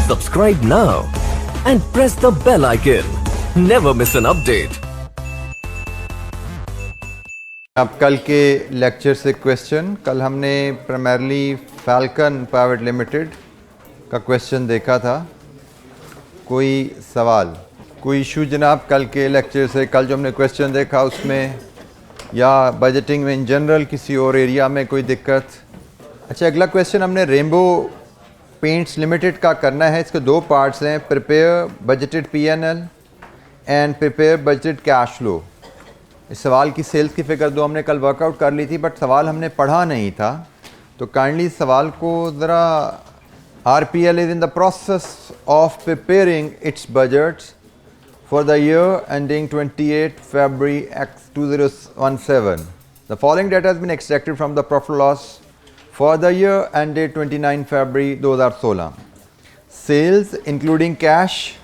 Subscribe now and press the bell icon. Never miss an update. अब कल के lecture से क्वेश्चन, कल हमने प्राइमरली फैल्कन प्राइवेट लिमिटेड का क्वेश्चन देखा था। कोई सवाल, कोई इशू जनाब कल के लेक्चर से? कल जो हमने क्वेश्चन देखा उसमें या बजटिंग में इन जनरल किसी और एरिया में कोई दिक्कत? अच्छा, अगला क्वेश्चन हमने रेनबो पेंट्स लिमिटेड का करना है। इसके दो पार्ट्स हैं, prepare budgeted PNL and prepare budgeted cash flow. इस सवाल की सेल्स की फ़िगर दो हमने कल वर्कआउट कर ली थी, बट सवाल हमने पढ़ा नहीं था, तो काइंडली सवाल को ज़रा, RPL is in the process of preparing its budgets for the year ending 28 February 2017. The following data has been extracted from the profit loss for the year ended 29 February 2016. Sales including cash,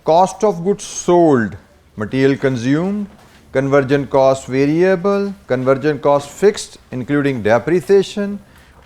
cost of goods sold, material consumed, conversion cost variable, conversion cost fixed including depreciation,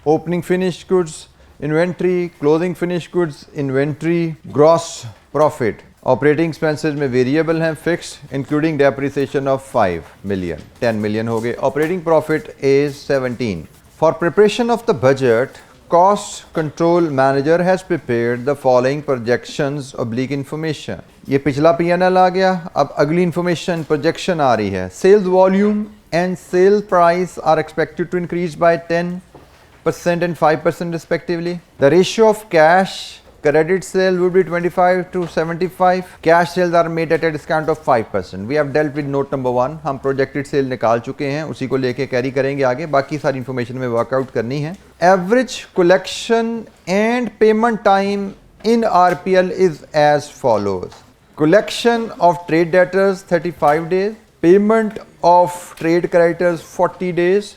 opening finished goods, inventory, closing finished goods, inventory, gross profit. Operating expenses में variable हैं, fixed including depreciation of 5 million, 10 million हो गए. Operating profit is 17. For preparation of the budget, cost control manager has prepared the following projections oblique information. ये पिछला P&L आ गया, अब अगली information projection आ रही है. Sales volume and sale price are expected to increase by 10% and 5% respectively. The ratio of cash credit sale would be 25 to 75. Cash sales are made at a discount of 5%. We have dealt with note number 1. हम projected sale निकाल चुके हैं, उसी को लेके carry करेंगे आगे, बाकी सारी information में वर्कआउट करनी है. Average collection and payment time in RPL is as follows. Collection of trade debtors 35 days, payment of trade creditors 40 days,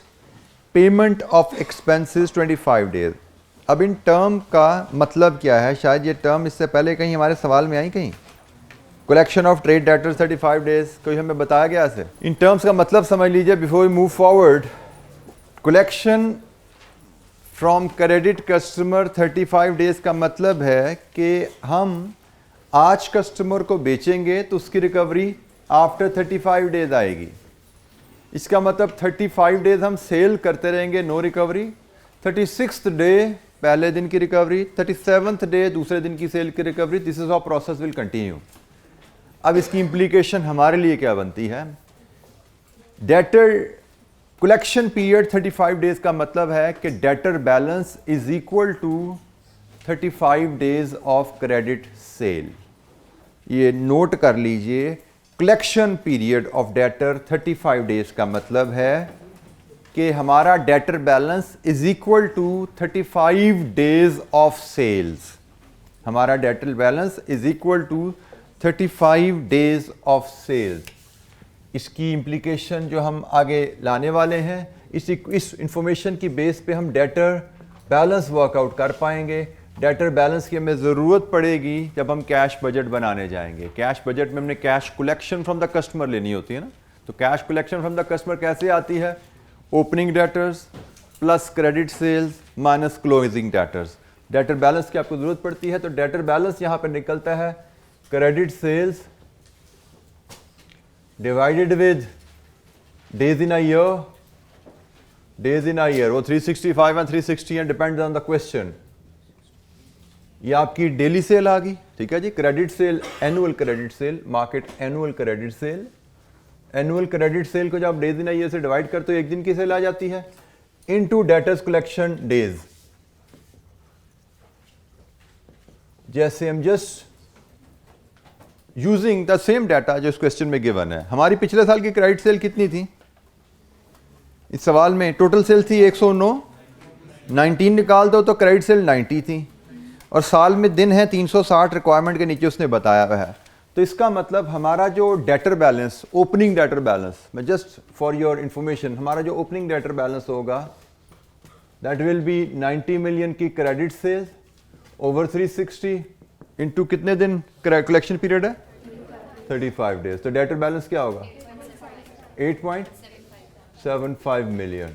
payment of expenses 25 days. अब इन टर्म का मतलब क्या है? शायद ये टर्म इससे पहले कहीं हमारे सवाल में आई कहीं। Collection of trade debtors 35 days, कोई हमें बताया गया से? इन टर्म्स का मतलब समझ लीजिए before we move forward. Collection from credit customer 35 days का मतलब है कि हम आज कस्टमर को बेचेंगे तो उसकी रिकवरी आफ्टर 35 डेज आएगी। इसका मतलब 35 डेज हम सेल करते रहेंगे, नो रिकवरी। 36th डे पहले दिन की रिकवरी, 37th डे दूसरे दिन की सेल की recovery. This is how process will continue. अब इसकी इम्प्लीकेशन हमारे लिए क्या बनती है? डेटर कलेक्शन पीरियड 35 डेज का मतलब है कि debtor balance is equal to 35 days of credit sale. ये नोट कर लीजिए, collection period of debtor 35 days का मतलब है कि हमारा debtor balance is equal to 35 days of sales. हमारा debtor balance is equal to 35 days of sales. इसकी इम्प्लीकेशन जो हम आगे लाने वाले हैं, इस इंफॉर्मेशन की बेस पे हम डेटर बैलेंस वर्कआउट कर पाएंगे। डेटर बैलेंस की हमें ज़रूरत पड़ेगी जब हम कैश बजट बनाने जाएंगे। कैश बजट में हमने cash collection from the customer लेनी होती है ना, तो cash collection from the customer कैसे आती है? Opening debtors plus credit sales minus closing debtors. Debtor balance की आपको जरूरत पड़ती है, तो डेटर बैलेंस यहां पर निकलता है credit sales divided with days in a year. Days in a year वो 365 and 360 and depends on the question. ये आपकी डेली सेल आ गई, ठीक है जी। Credit sale, annual credit sale, market annual credit sale. Annual credit sale को जब आप डेज इन ईयर से डिवाइड करते हो, एक दिन की सेल आ जाती है, इनटू डेटर्स कलेक्शन डेज। जैसे हम just using the same data जो इस क्वेश्चन में गिवन है। हमारी पिछले साल की क्रेडिट सेल कितनी थी? इस सवाल में टोटल सेल थी 109, 19 निकाल दो तो क्रेडिट सेल 90 थी, और साल में दिन है 360 रिक्वायरमेंट के नीचे उसने बताया हुआ है। तो इसका मतलब हमारा जो debtor balance, opening debtor balance, मैं जस्ट फॉर योर इंफॉर्मेशन, हमारा जो ओपनिंग डेटर बैलेंस होगा दैट विल बी 90 मिलियन की क्रेडिट सेल्स ओवर 360 इनटू कितने दिन कलेक्शन पीरियड है? 35 डेज। तो डेटर बैलेंस क्या होगा? 8.75 मिलियन।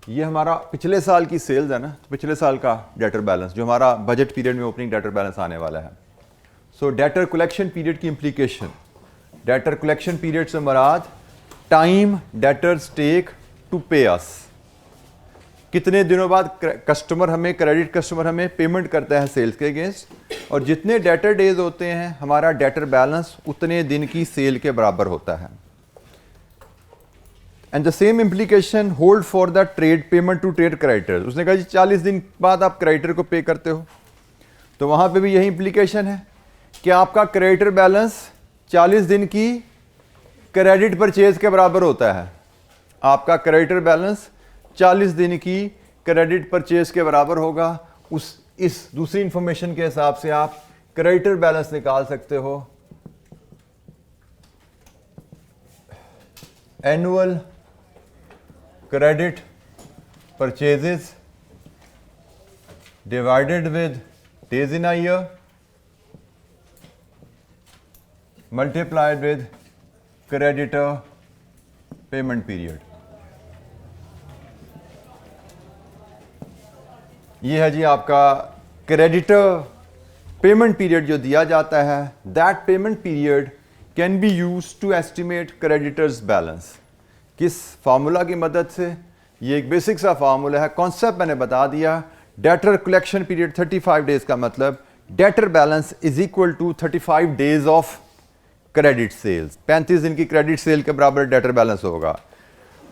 ये हमारा पिछले साल की सेल्स है ना, तो पिछले साल का डेटर बैलेंस जो हमारा बजट पीरियड में ओपनिंग डेटर बैलेंस आने वाला है। सो डेटर कलेक्शन पीरियड की इम्प्लीकेशन, डेटर कलेक्शन पीरियड से मुराद टाइम डेटर्स टेक टू पे अस, कितने दिनों बाद कस्टमर हमें, क्रेडिट कस्टमर हमें पेमेंट करता है सेल्स के अगेंस्ट, और जितने डेटर डेज होते हैं हमारा डेटर बैलेंस उतने दिन की सेल के बराबर होता है। And the same implication hold for the trade payment to trade creditors. उसने कहा जी 40 दिन बाद आप क्रेडिटर को पे करते हो, तो वहां पे भी यही इम्प्लीकेशन है कि आपका क्रेडिटर बैलेंस 40 दिन की क्रेडिट परचेज के बराबर होता है। आपका क्रेडिटर बैलेंस 40 दिन की क्रेडिट परचेज के बराबर होगा। इस दूसरी इंफॉर्मेशन के हिसाब से आप क्रेडिटर बैलेंस निकाल सकते हो। Annual credit purchases divided with days in a year multiplied with creditor payment period. ये है जी आपका क्रेडिटर पेमेंट पीरियड जो दिया जाता है। That payment period can be use to estimate creditors balance. किस फार्मूला की मदद से? ये एक बेसिक सा फार्मूला है, कॉन्सेप्ट मैंने बता दिया। डेटर कलेक्शन पीरियड 35 डेज का मतलब debtor balance is equal to 35 days of credit sales. 35 दिन की क्रेडिट सेल के बराबर डेटर बैलेंस होगा।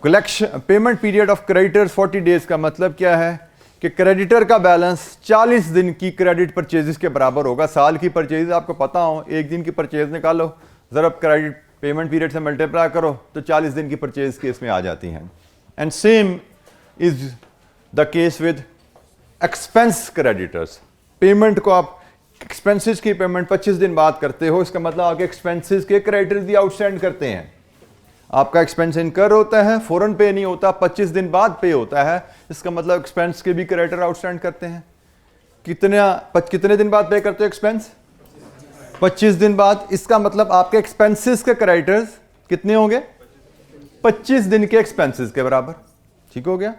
Collection payment period of creditors 40 days का मतलब क्या है कि क्रेडिटर का बैलेंस 40 दिन की क्रेडिट परचेजेस के बराबर होगा। साल की परचेज आपको पता हो, एक दिन की परचेज निकालो, जरा क्रेडिट पेमेंट पीरियड से मल्टीप्लाई करो तो 40 दिन की परचेज केस में आ जाती हैं। And same is the case with expense creditors. Payment को आप एक्सपेंसेस की पेमेंट 25 दिन बाद करते हो, इसका मतलब आपके एक्सपेंसेस के क्रेडिटर्स भी आउटस्टैंड करते हैं। आपका एक्सपेंस इनकर होता है, फौरन पे नहीं होता, 25 दिन बाद पे होता है, इसका मतलब एक्सपेंस के भी क्रेडिटर आउटस्टैंड करते हैं। कितने दिन बाद पे करते हो एक्सपेंस? 25 दिन बाद। इसका मतलब आपके एक्सपेंसेस के क्रेडिटर्स कितने होंगे? 25 दिन के एक्सपेंसेस के बराबर। ठीक हो गया।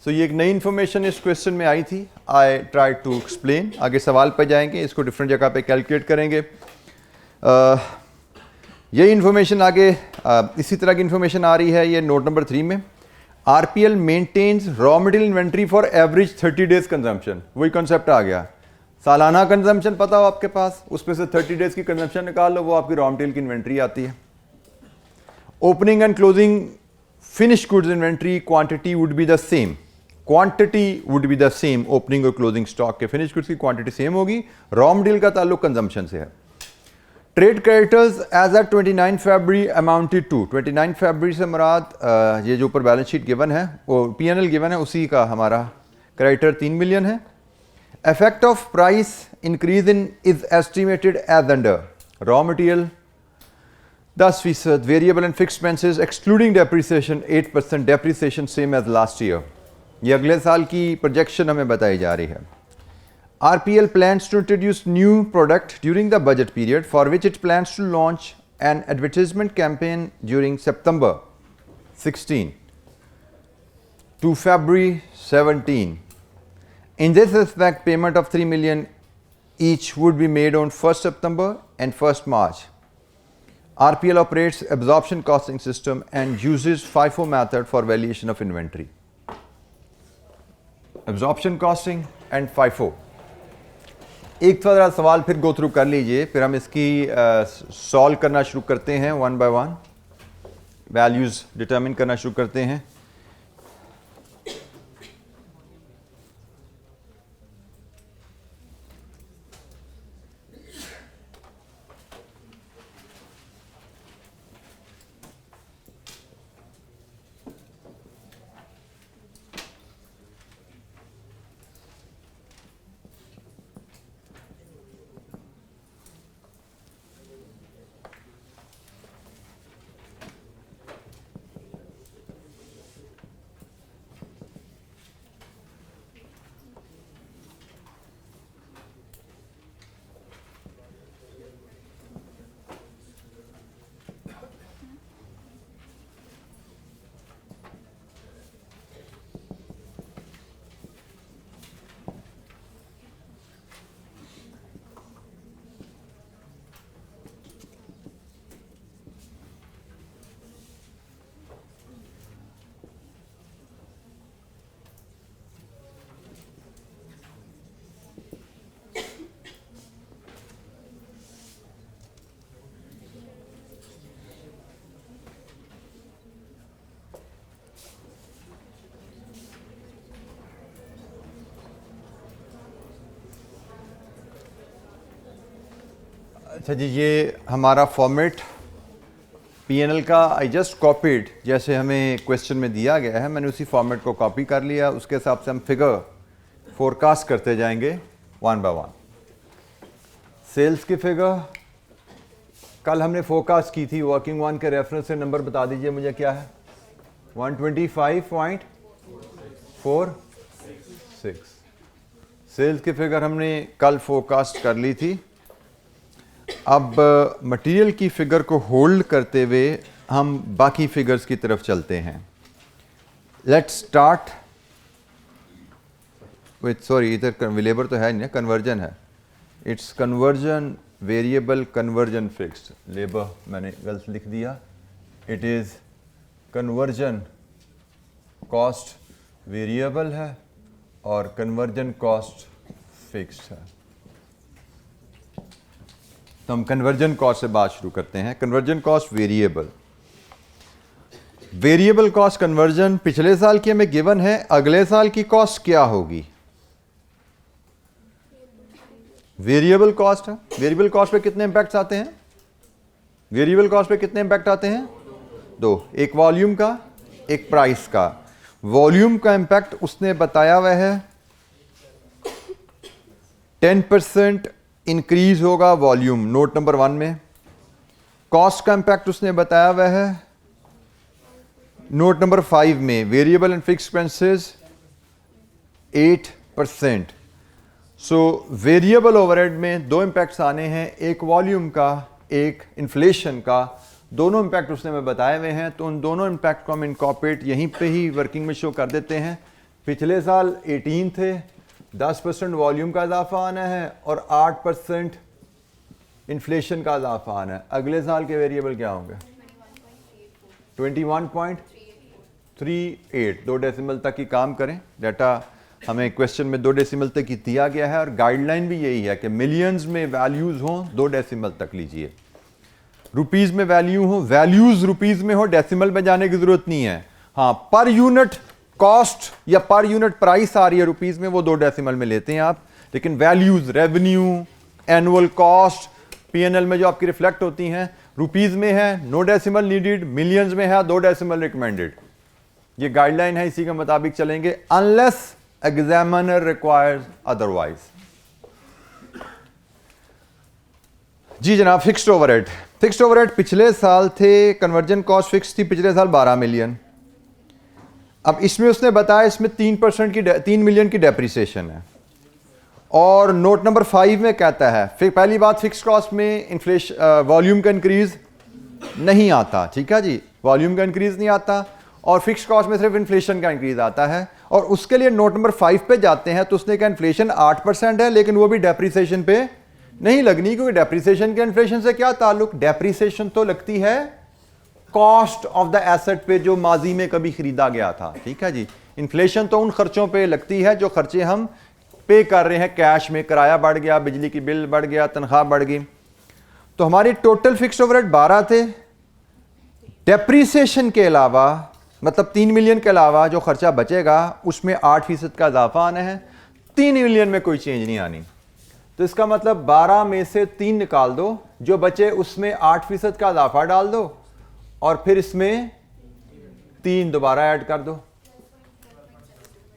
सो ये एक नई इंफॉर्मेशन इस क्वेश्चन में आई थी। I try to explain. आगे सवाल पे जाएंगे, इसको डिफरेंट जगह पे कैलकुलेट करेंगे। यही इंफॉर्मेशन आगे इसी तरह की इंफॉर्मेशन आ रही है ये नोट नंबर 3 में। RPL maintains raw material inventory for average 30 days consumption. वही कॉन्सेप्ट आ गया। सालाना कंजम्पशन पता हो आपके पास, उसमें से 30 डेज की कंजम्पशन निकाल लो, वो आपकी रॉ मटेरियल की इन्वेंट्री आती है। Opening and closing finish goods inventory quantity would be the same. Quantity would be the same. Opening और क्लोजिंग स्टॉक के फिनिश गुड्स की क्वांटिटी सेम होगी। रॉ मटेरियल का ताल्लुक कंजम्पशन से है। Trade creditors as at 29 February amounted to, 29 फरवरी से मुराद ये जो ऊपर बैलेंस शीट गिवन है वो पीएनएल गिवन है, उसी का हमारा क्रेडिटर 3 मिलियन है। Effect of price increase in is estimated as under. Raw material 10%, variable and fixed expenses excluding depreciation 8%, depreciation same as last year. ये अगले साल की प्रोजेक्शन हमें बताई जा रही है। RPL plans to introduce new product during the budget period, for which it plans to launch an advertisement campaign during September 16 to February 17. In this respect, payment of 3 million each would be made on 1st September and 1st March. RPL operates absorption costing system and uses FIFO method for valuation of inventory. Absorption costing and FIFO. एक थोड़ा सवाल फिर go through कर लीजिए, फिर हम इसकी solve करना शुरू करते हैं। One by one values determine करना शुरू करते हैं। अच्छा जी, ये हमारा फॉर्मेट पीएनएल का आई जस्ट कॉपीड, जैसे हमें क्वेश्चन में दिया गया है मैंने उसी फॉर्मेट को कॉपी कर लिया। उसके हिसाब से हम फिगर फोरकास्ट करते जाएंगे वन बाय वन। सेल्स की फिगर कल हमने फोरकास्ट की थी, वर्किंग वन के रेफरेंस से नंबर बता दीजिए मुझे क्या है। 125.46। सेल्स की फिगर हमने कल फोरकास्ट कर ली थी। अब मटेरियल की फिगर को होल्ड करते हुए हम बाकी फिगर्स की तरफ चलते हैं। लेट्स स्टार्ट विथ, सॉरी इधर लेबर तो है नहीं, कन्वर्जन है। It's conversion variable, conversion fixed. Labour मैंने गलत लिख दिया, it is conversion cost variable है और कन्वर्जन कॉस्ट फिक्स्ड है। तो हम कन्वर्जन कॉस्ट से बात शुरू करते हैं। Conversion cost variable, variable cost conversion पिछले साल की हमें गिवन है। अगले साल की कॉस्ट क्या होगी? वेरिएबल कॉस्ट है। वेरिएबल कॉस्ट पे कितने इंपैक्ट्स आते हैं? वेरिएबल कॉस्ट पे कितने इंपैक्ट आते हैं? दो, एक वॉल्यूम का, एक प्राइस का। वॉल्यूम का इंपैक्ट उसने बताया हुआ है 10% इंक्रीज होगा वॉल्यूम, नोट नंबर 1 में। कॉस्ट का इंपैक्ट उसने बताया हुआ है नोट नंबर 5 में, variable and fixed expenses 8%। So variable overhead में दो इंपैक्ट्स आने हैं, एक वॉल्यूम का, एक इन्फ्लेशन का। दोनों इंपैक्ट उसने हमें बताए हुए हैं, तो उन दोनों इंपैक्ट को हम इनकॉर्पोरेट यहीं पे ही वर्किंग में शो कर देते हैं। पिछले साल 18 थे, 10% वॉल्यूम का इजाफा आना है और 8% इन्फ्लेशन का इजाफा आना है। अगले साल के वेरिएबल क्या होंगे? 21.38, 2 डेसिमल तक ही काम करें। डाटा हमें क्वेश्चन में 2 डेसिमल तक ही दिया गया है और गाइडलाइन भी यही है कि मिलियंस में वैल्यूज हों 2 डेसिमल तक लीजिए। रुपीज में वैल्यू हो, वैल्यूज रुपीज में हो, डेसिमल में जाने की जरूरत नहीं है। हाँ, पर यूनिट कॉस्ट या पर यूनिट प्राइस आ रही है रुपीज में, वो 2 डेसिमल में लेते हैं आप। लेकिन values, revenue, annual cost, PNL में जो आपकी रिफ्लेक्ट होती हैं रुपीज में है, नो डेसिमल नीडेड। मिलियंस में है 2 डेसिमल रिकमेंडेड। ये गाइडलाइन है, इसी के मुताबिक चलेंगे अनलेस एग्जामिनर रिक्वायर्स अदरवाइज। जी जनाब, फिक्स्ड ओवरहेड। फिक्स्ड ओवरहेड पिछले साल थे, कन्वर्जन कॉस्ट फिक्स थी पिछले साल 12 मिलियन। अब इसमें उसने बताया इसमें 3% की 3 मिलियन की डेप्रिसिएशन है। और नोट नंबर 5 में कहता है, फिर पहली बात फिक्स्ड कॉस्ट में इन्फ्लेशन, वॉल्यूम का इंक्रीज नहीं आता। ठीक है जी, वॉल्यूम का इंक्रीज नहीं आता और फिक्स्ड कॉस्ट में सिर्फ इन्फ्लेशन का इंक्रीज आता है। और उसके लिए नोट नंबर 5 पे जाते हैं तो उसने कहा इन्फ्लेशन 8% है, लेकिन वो भी डेप्रिसिएशन पे नहीं लगनी, क्योंकि डेप्रिसिएशन के इन्फ्लेशन से क्या ताल्लुक? डेप्रिसिएशन तो लगती है कॉस्ट ऑफ द एसेट पे जो माजी में कभी खरीदा गया था। ठीक है जी, इन्फ्लेशन तो उन खर्चों पे लगती है जो खर्चे हम पे कर रहे हैं कैश में। किराया बढ़ गया, बिजली की बिल बढ़ गया, तनख्वाह बढ़ गई। तो हमारी टोटल फिक्स्ड ओवरहेड 12 थे। डेप्रिसिएशन के अलावा, मतलब 3 मिलियन के अलावा जो खर्चा बचेगा उसमें 8% का इजाफा आना है। 3 मिलियन में कोई चेंज नहीं आनी। तो इसका मतलब 12 में से 3 निकाल दो, जो बचे उसमें 8% का इजाफा डाल दो और फिर इसमें 3 दोबारा ऐड कर दो,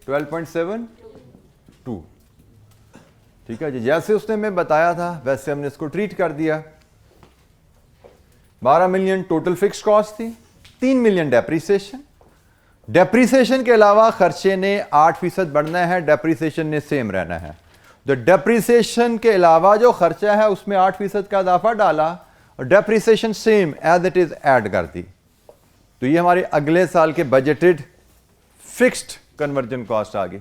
12.72। ठीक है जी, जैसे उसने हमें बताया था वैसे हमने इसको ट्रीट कर दिया। 12 मिलियन टोटल फिक्स्ड कॉस्ट थी, 3 मिलियन डेप्रिसिएशन। डेप्रिसिएशन के अलावा खर्चे ने 8% बढ़ना है, डेप्रिसिएशन ने सेम रहना है। तो डेप्रिसिएशन के अलावा जो खर्चा है उसमें 8% का इजाफा डाला और depreciation same as it is add कर दी। तो ये हमारे अगले साल के बजटेड फिक्स्ड कन्वर्जन कॉस्ट आ गई।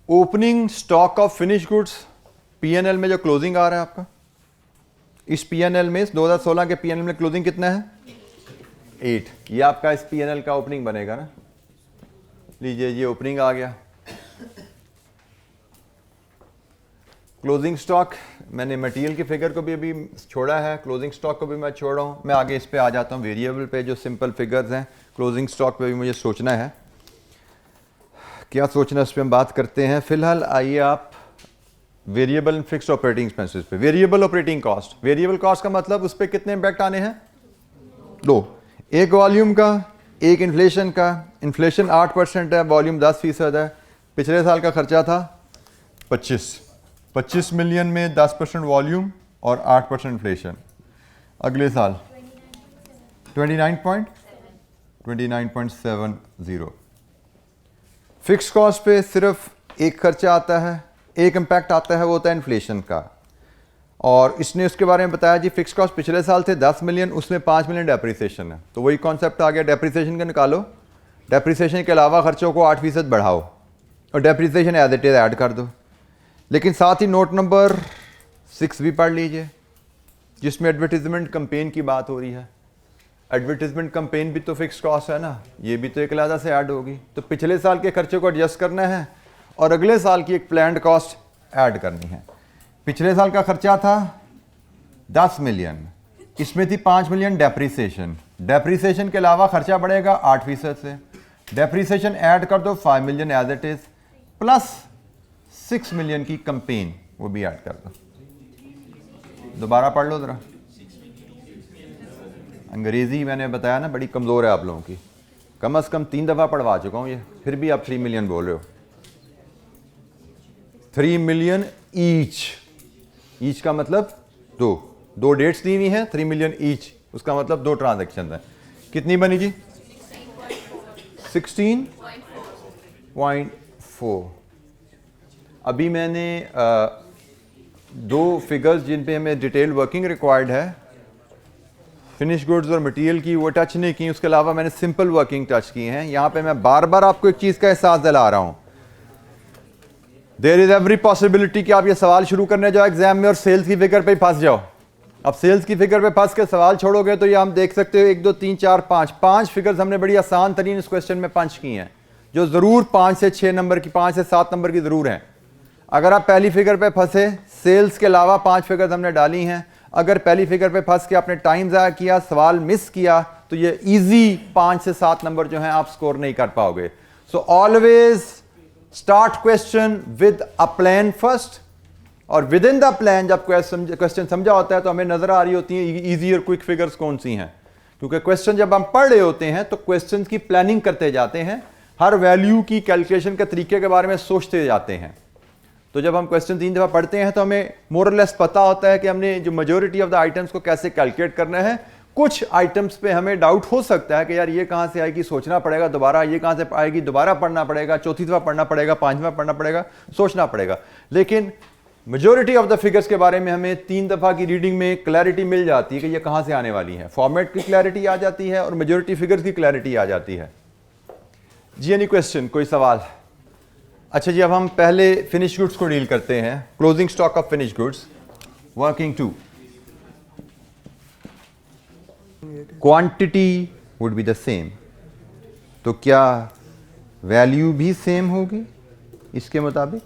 Opening stock of finish goods, PNL में जो क्लोजिंग आ रहा है आपका, इस पीएनएल में, इस 2016 के पीएनएल में क्लोजिंग कितना है? 8। ये आपका इस पीएनएल का ओपनिंग बनेगा ना। लीजिए ये ओपनिंग आ गया। क्लोजिंग स्टॉक मैंने मटेरियल की फिगर को भी अभी छोड़ा है, क्लोजिंग स्टॉक को भी मैं छोड़ रहा हूँ। मैं आगे इस पे आ जाता हूँ, वेरिएबल पे जो सिंपल फिगर्स हैं। क्लोजिंग स्टॉक पे भी मुझे सोचना है, क्या सोचना, इस पर हम बात करते हैं। फिलहाल आइए आप variable and fixed operating expenses पे। Variable operating cost, variable cost का मतलब उस पर कितने इम्पैक्ट आने हैं? दो, एक वॉल्यूम का, एक इन्फ्लेशन का। इन्फ्लेशन 8% है, वॉल्यूम 10% है। पिछले साल का खर्चा था 25 मिलियन में 10% वॉल्यूम और 8% इन्फ्लेशन। अगले साल 29.70। फिक्स कॉस्ट पे सिर्फ एक खर्चा आता है, एक इम्पैक्ट आता है, वो होता है इन्फ्लेशन का। और इसने उसके बारे में बताया जी फिक्स कॉस्ट पिछले साल थे 10 मिलियन, उसमें 5 मिलियन डेप्रिसिएशन है। तो वही कॉन्सेप्ट आ गया, डेप्रिसिएशन का निकालो, डेप्रिसिएशन के अलावा खर्चों को 8% बढ़ाओ और depreciation as it is add कर दो। लेकिन साथ ही नोट नंबर 6 भी पढ़ लीजिए, जिसमें एडवर्टीजमेंट कैंपेन की बात हो रही है। एडवर्टीजमेंट कैंपेन भी तो फिक्स कॉस्ट है ना, ये भी तो एक अलग से ऐड होगी। तो पिछले साल के खर्चे को एडजस्ट करना है और अगले साल की एक प्लान्ड कॉस्ट ऐड करनी है। पिछले साल का खर्चा था 10 मिलियन, इसमें थी 5 मिलियन डेप्रिसिएशन। डेप्रिसिएशन के अलावा खर्चा बढ़ेगा 8% से। डेप्रिसिएशन ऐड कर दो 5 million as it is, plus 6 million की कैंपेन वो भी ऐड कर दो। दोबारा पढ़ लो जरा, अंग्रेजी मैंने बताया ना बड़ी कमज़ोर है आप लोगों की, कम से कम 3 दफ़ा पढ़वा चुका हूँ ये, फिर भी आप 3 मिलियन बोल रहे हो। 3 मिलियन ईच का मतलब दो डेट्स दी हुई हैं, 3 मिलियन ईच, उसका मतलब 2 ट्रांजैक्शन है। कितनी बनी जी? 16.4। अभी मैंने 2 फिगर्स जिन पे हमें डिटेल वर्किंग रिक्वायर्ड है, फिनिश गुड्स और मटेरियल की, वो टच नहीं की। उसके अलावा मैंने सिंपल वर्किंग टच की हैं। यहाँ पे मैं बार बार आपको एक चीज़ का एहसास दिला रहा हूँ, देयर इज एवरी पॉसिबिलिटी कि आप ये सवाल शुरू करने जाओ एग्जाम में और सेल्स की फिगर पे ही फंस जाओ। अब सेल्स की फिगर पे फंस के सवाल छोड़ोगे तो ये हम देख सकते हो 1 2 3 4 5 फिगर्स हमने बड़ी आसान तरीन इस क्वेश्चन में पंच की हैं, जो ज़रूर 5 से 6 नंबर की, 5 से 7 नंबर की ज़रूर हैं। अगर आप पहली फिगर पे फंसे, सेल्स के अलावा 5 फिगर्स हमने डाली हैं, अगर पहली फिगर पे फंस के आपने टाइम ज़ाया किया, सवाल मिस किया, तो ये इजी 5 से 7 नंबर जो हैं आप स्कोर नहीं कर पाओगे। So always start question with a plan first, और विद इन द प्लान जब क्वेश्चन समझा होता है तो हमें नजर आ रही होती है इजी और क्विक फिगर्स कौन सी हैं, क्योंकि क्वेश्चन जब हम पढ़ रहे होते हैं तो क्वेश्चन की प्लानिंग करते जाते हैं, हर वैल्यू की कैलकुलेशन के तरीके के बारे में सोचते जाते हैं। तो जब हम क्वेश्चन 3 दफ़ा पढ़ते हैं तो हमें मोर और लेस पता होता है कि हमने जो मेजॉरिटी ऑफ द आइटम्स को कैसे कैलकुलेट करना है। कुछ आइटम्स पे हमें डाउट हो सकता है कि यार ये कहाँ से आएगी, सोचना पड़ेगा दोबारा, ये कहाँ से आएगी, दोबारा पढ़ना पड़ेगा, चौथी दफ़ा पढ़ना पड़ेगा, 5वीं दफ़ा पढ़ना पड़ेगा, सोचना पड़ेगा। लेकिन मेजॉरिटी ऑफ द फिगर्स के बारे में हमें 3 दफ़ा की रीडिंग में क्लैरिटी मिल जाती है कि ये कहाँ से आने वाली है। फॉर्मेट की क्लैरिटी आ जाती है और मेजॉरिटी फिगर्स की क्लैरिटी आ जाती है। जी एनी क्वेश्चन, कोई सवाल? अच्छा जी, अब हम पहले फिनिश गुड्स को डील करते हैं। Closing stock of finish goods, working 2। Quantity would be the same, तो क्या वैल्यू भी सेम होगी? इसके मुताबिक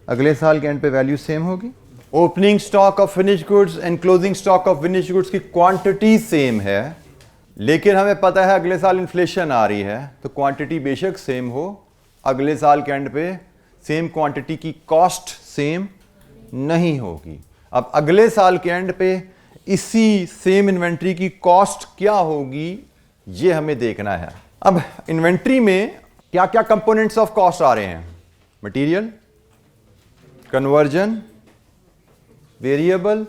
अगले साल के एंड पे वैल्यू सेम होगी। Opening stock of finish goods and closing stock of finish goods की क्वांटिटी सेम है, लेकिन हमें पता है अगले साल इन्फ्लेशन आ रही है, तो क्वांटिटी बेशक सेम हो, अगले साल के एंड पे सेम क्वांटिटी की कॉस्ट सेम नहीं होगी। अब अगले साल के एंड पे इसी सेम इन्वेंट्री की कॉस्ट क्या होगी ये हमें देखना है। अब इन्वेंट्री में क्या क्या कंपोनेंट्स ऑफ कॉस्ट आ रहे हैं? Material, conversion, variable,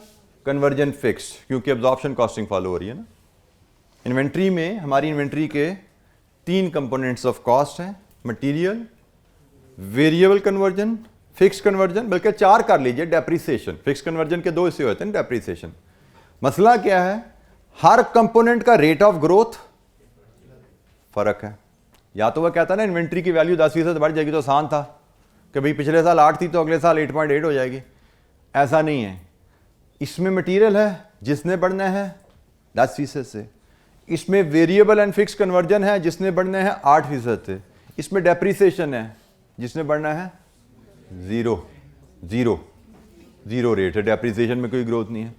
conversion fixed, क्योंकि अब्जॉर्प्शन कॉस्टिंग फॉलो हो रही है ना। इन्वेंट्री में हमारी इन्वेंट्री के 3 कंपोनेंट्स ऑफ कॉस्ट हैं, material, variable conversion, fix conversion, बल्कि 4 कर लीजिए, डेप्रिसिएशन। फिक्स कन्वर्जन के 2 हिस्से होते हैं, डेप्रिसिएशन। मसला क्या है, हर कंपोनेंट का रेट ऑफ ग्रोथ फर्क है। या तो वह कहता है ना इन्वेंट्री की वैल्यू 10% बढ़ जाएगी, तो आसान था कि भाई पिछले साल 8 थी तो अगले साल 8.8 हो जाएगी। ऐसा नहीं है। इसमें मटेरियल है जिसने बढ़ना है 10% से, इसमें वेरिएबल एंड फिक्स कन्वर्जन है जिसने बढ़ना है 8% से, इसमें डेप्रिसिएशन है जिसने बढ़ना है 0 रेट है, डेप्रिसिएशन में कोई ग्रोथ नहीं है।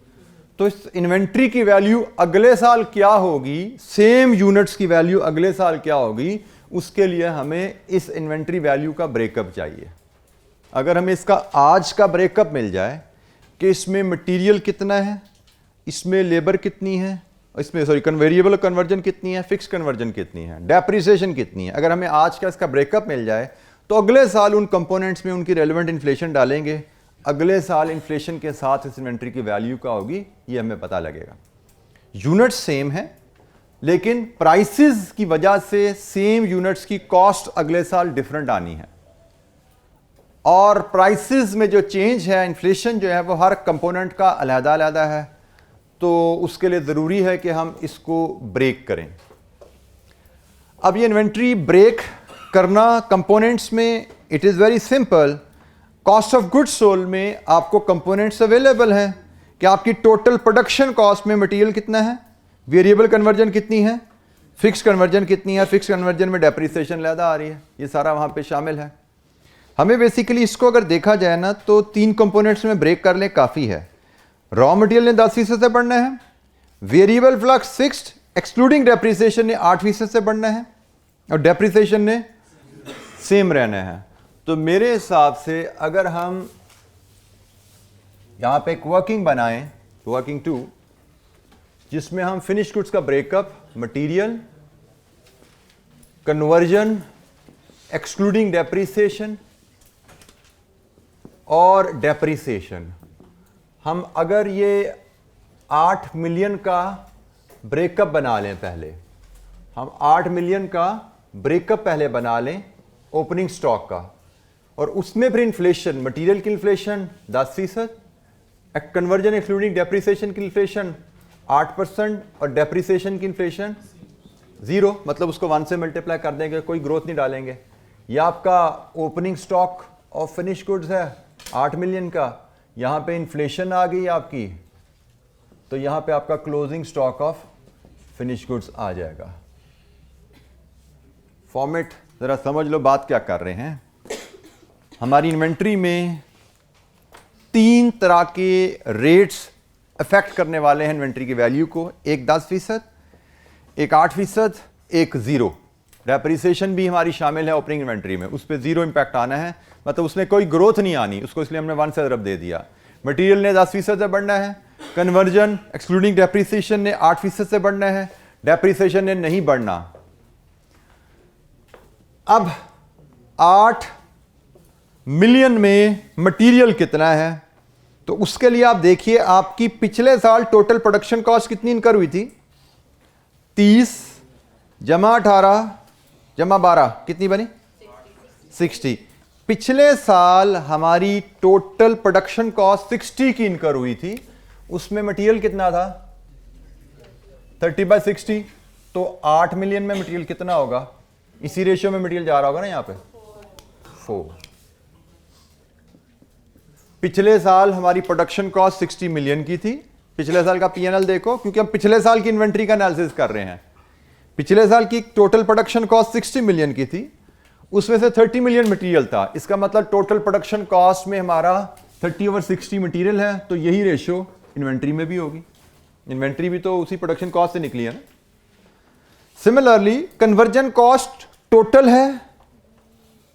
तो इस इन्वेंट्री की वैल्यू अगले साल क्या होगी, सेम यूनिट्स की वैल्यू अगले साल क्या होगी, उसके लिए हमें इस इन्वेंट्री वैल्यू का ब्रेकअप चाहिए। अगर हमें इसका आज का ब्रेकअप मिल जाए कि इसमें मटेरियल कितना है, इसमें लेबर कितनी है, इसमें वेरिएबल कन्वर्जन कितनी है, फिक्स कन्वर्जन कितनी है, डेप्रिसिएशन कितनी है, अगर हमें आज का इसका ब्रेकअप मिल जाए तो अगले साल उन कंपोनेंट्स में उनकी रेलेवेंट इन्फ्लेशन डालेंगे, अगले साल इन्फ्लेशन के साथ इस इन्वेंट्री की वैल्यू क्या होगी ये हमें पता लगेगा। यूनिट्स सेम है लेकिन प्राइसेस की वजह से सेम यूनिट्स की कॉस्ट अगले साल डिफरेंट आनी है, और प्राइसेस में जो चेंज है, इन्फ्लेशन जो है वो हर कंपोनेंट का अलग-अलग है, तो उसके लिए ज़रूरी है कि हम इसको ब्रेक करें। अब ये इन्वेंट्री ब्रेक करना कंपोनेंट्स में it is very simple. Cost of goods sold में आपको कंपोनेंट्स अवेलेबल हैं कि आपकी टोटल प्रोडक्शन कॉस्ट में मटेरियल कितना है, वेरिएबल कन्वर्जन कितनी है, फिक्स कन्वर्जन कितनी है, फिक्स कन्वर्जन में डेप्रिसिएशन ज़्यादा आ रही है, ये सारा वहाँ पे शामिल है। हमें बेसिकली इसको अगर देखा जाए ना तो 3 कंपोनेंट्स में ब्रेक कर लें काफ़ी है। रॉ मटेरियल ने 10% से बढ़ना है, variable flux fixed excluding depreciation ने 8% से बढ़ना है, और डेप्रिसिएशन ने सेम रहना है। तो मेरे हिसाब से अगर हम यहाँ पे एक वर्किंग बनाएं, वर्किंग 2, जिसमें हम फिनिश गुड्स का breakup, material, conversion excluding depreciation और डेप्रिसिएशन, हम अगर ये 8 मिलियन का ब्रेकअप बना लें, पहले हम 8 मिलियन का ब्रेकअप पहले बना लें ओपनिंग स्टॉक का, और उसमें फिर इन्फ्लेशन, मटेरियल की इन्फ्लेशन 10%, कन्वर्जन एक्सक्लूडिंग डेप्रिसिएशन की इन्फ्लेशन 8% और डेप्रिसिएशन की इन्फ्लेशन 0, मतलब उसको 1 से मल्टीप्लाई कर देंगे, कोई ग्रोथ नहीं डालेंगे। यह आपका opening stock of finish goods है 8 मिलियन का, यहाँ पे इन्फ्लेशन आ गई आपकी, तो यहाँ पे आपका closing stock of finish goods आ जाएगा। फॉर्मेट ज़रा समझ लो बात क्या कर रहे हैं। हमारी इन्वेंट्री में 3 तरह के रेट्स अफेक्ट करने वाले हैं इन्वेंट्री की वैल्यू को, एक 10%, एक 8%, एक 0। डेप्रिसिएशन भी हमारी शामिल है ओपनिंग इन्वेंट्री में, उस पर 0 इम्पैक्ट आना है, मतलब उसमें कोई ग्रोथ नहीं आनी, उसको इसलिए हमने 1 से ज़रब दे दिया। मटेरियल ने 10% से बढ़ना है, कन्वर्जन एक्सक्लूडिंग डेप्रिसिएशन ने 8% से बढ़ना है, डेप्रिसिएशन ने नहीं बढ़ना। अब 8 मिलियन में मटेरियल कितना है, तो उसके लिए आप देखिए आपकी पिछले साल टोटल प्रोडक्शन कॉस्ट कितनी इनकर हुई थी, 30 जमा 18 जमा 12 कितनी बनी, 60। पिछले साल हमारी टोटल प्रोडक्शन कॉस्ट 60 की इनकर हुई थी, उसमें मटेरियल कितना था 30/60, तो 8 मिलियन में मटेरियल कितना होगा, इसी रेशियो में मटेरियल जा रहा होगा ना यहाँ पे 4। पिछले साल हमारी प्रोडक्शन कॉस्ट 60 मिलियन की थी, पिछले साल का पीएनएल देखो, क्योंकि हम पिछले साल की इन्वेंट्री का एनालिसिस कर रहे हैं। पिछले साल की टोटल प्रोडक्शन कॉस्ट 60 मिलियन की थी, उसमें से 30 मिलियन मटेरियल था, इसका मतलब टोटल प्रोडक्शन कॉस्ट में हमारा 30/60 मटेरियल है, तो यही रेशियो इन्वेंट्री में भी होगी। इन्वेंट्री भी तो उसी प्रोडक्शन कॉस्ट से निकली है ना। सिमिलरली कन्वर्जन कॉस्ट टोटल है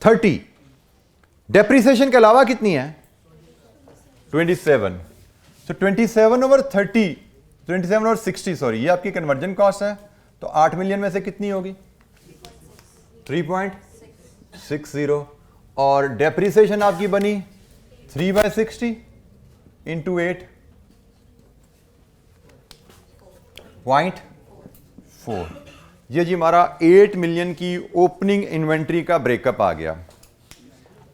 30, डेप्रिसिएशन के अलावा कितनी है 27, तो 27/30 सॉरी, ये आपकी कन्वर्जन कॉस्ट है, तो 8 मिलियन में से कितनी होगी 3.60, और डेप्रिसिएशन आपकी बनी 3/60 इंटू 8.4। ये जी हमारा 8 मिलियन की ओपनिंग इन्वेंट्री का ब्रेकअप आ गया।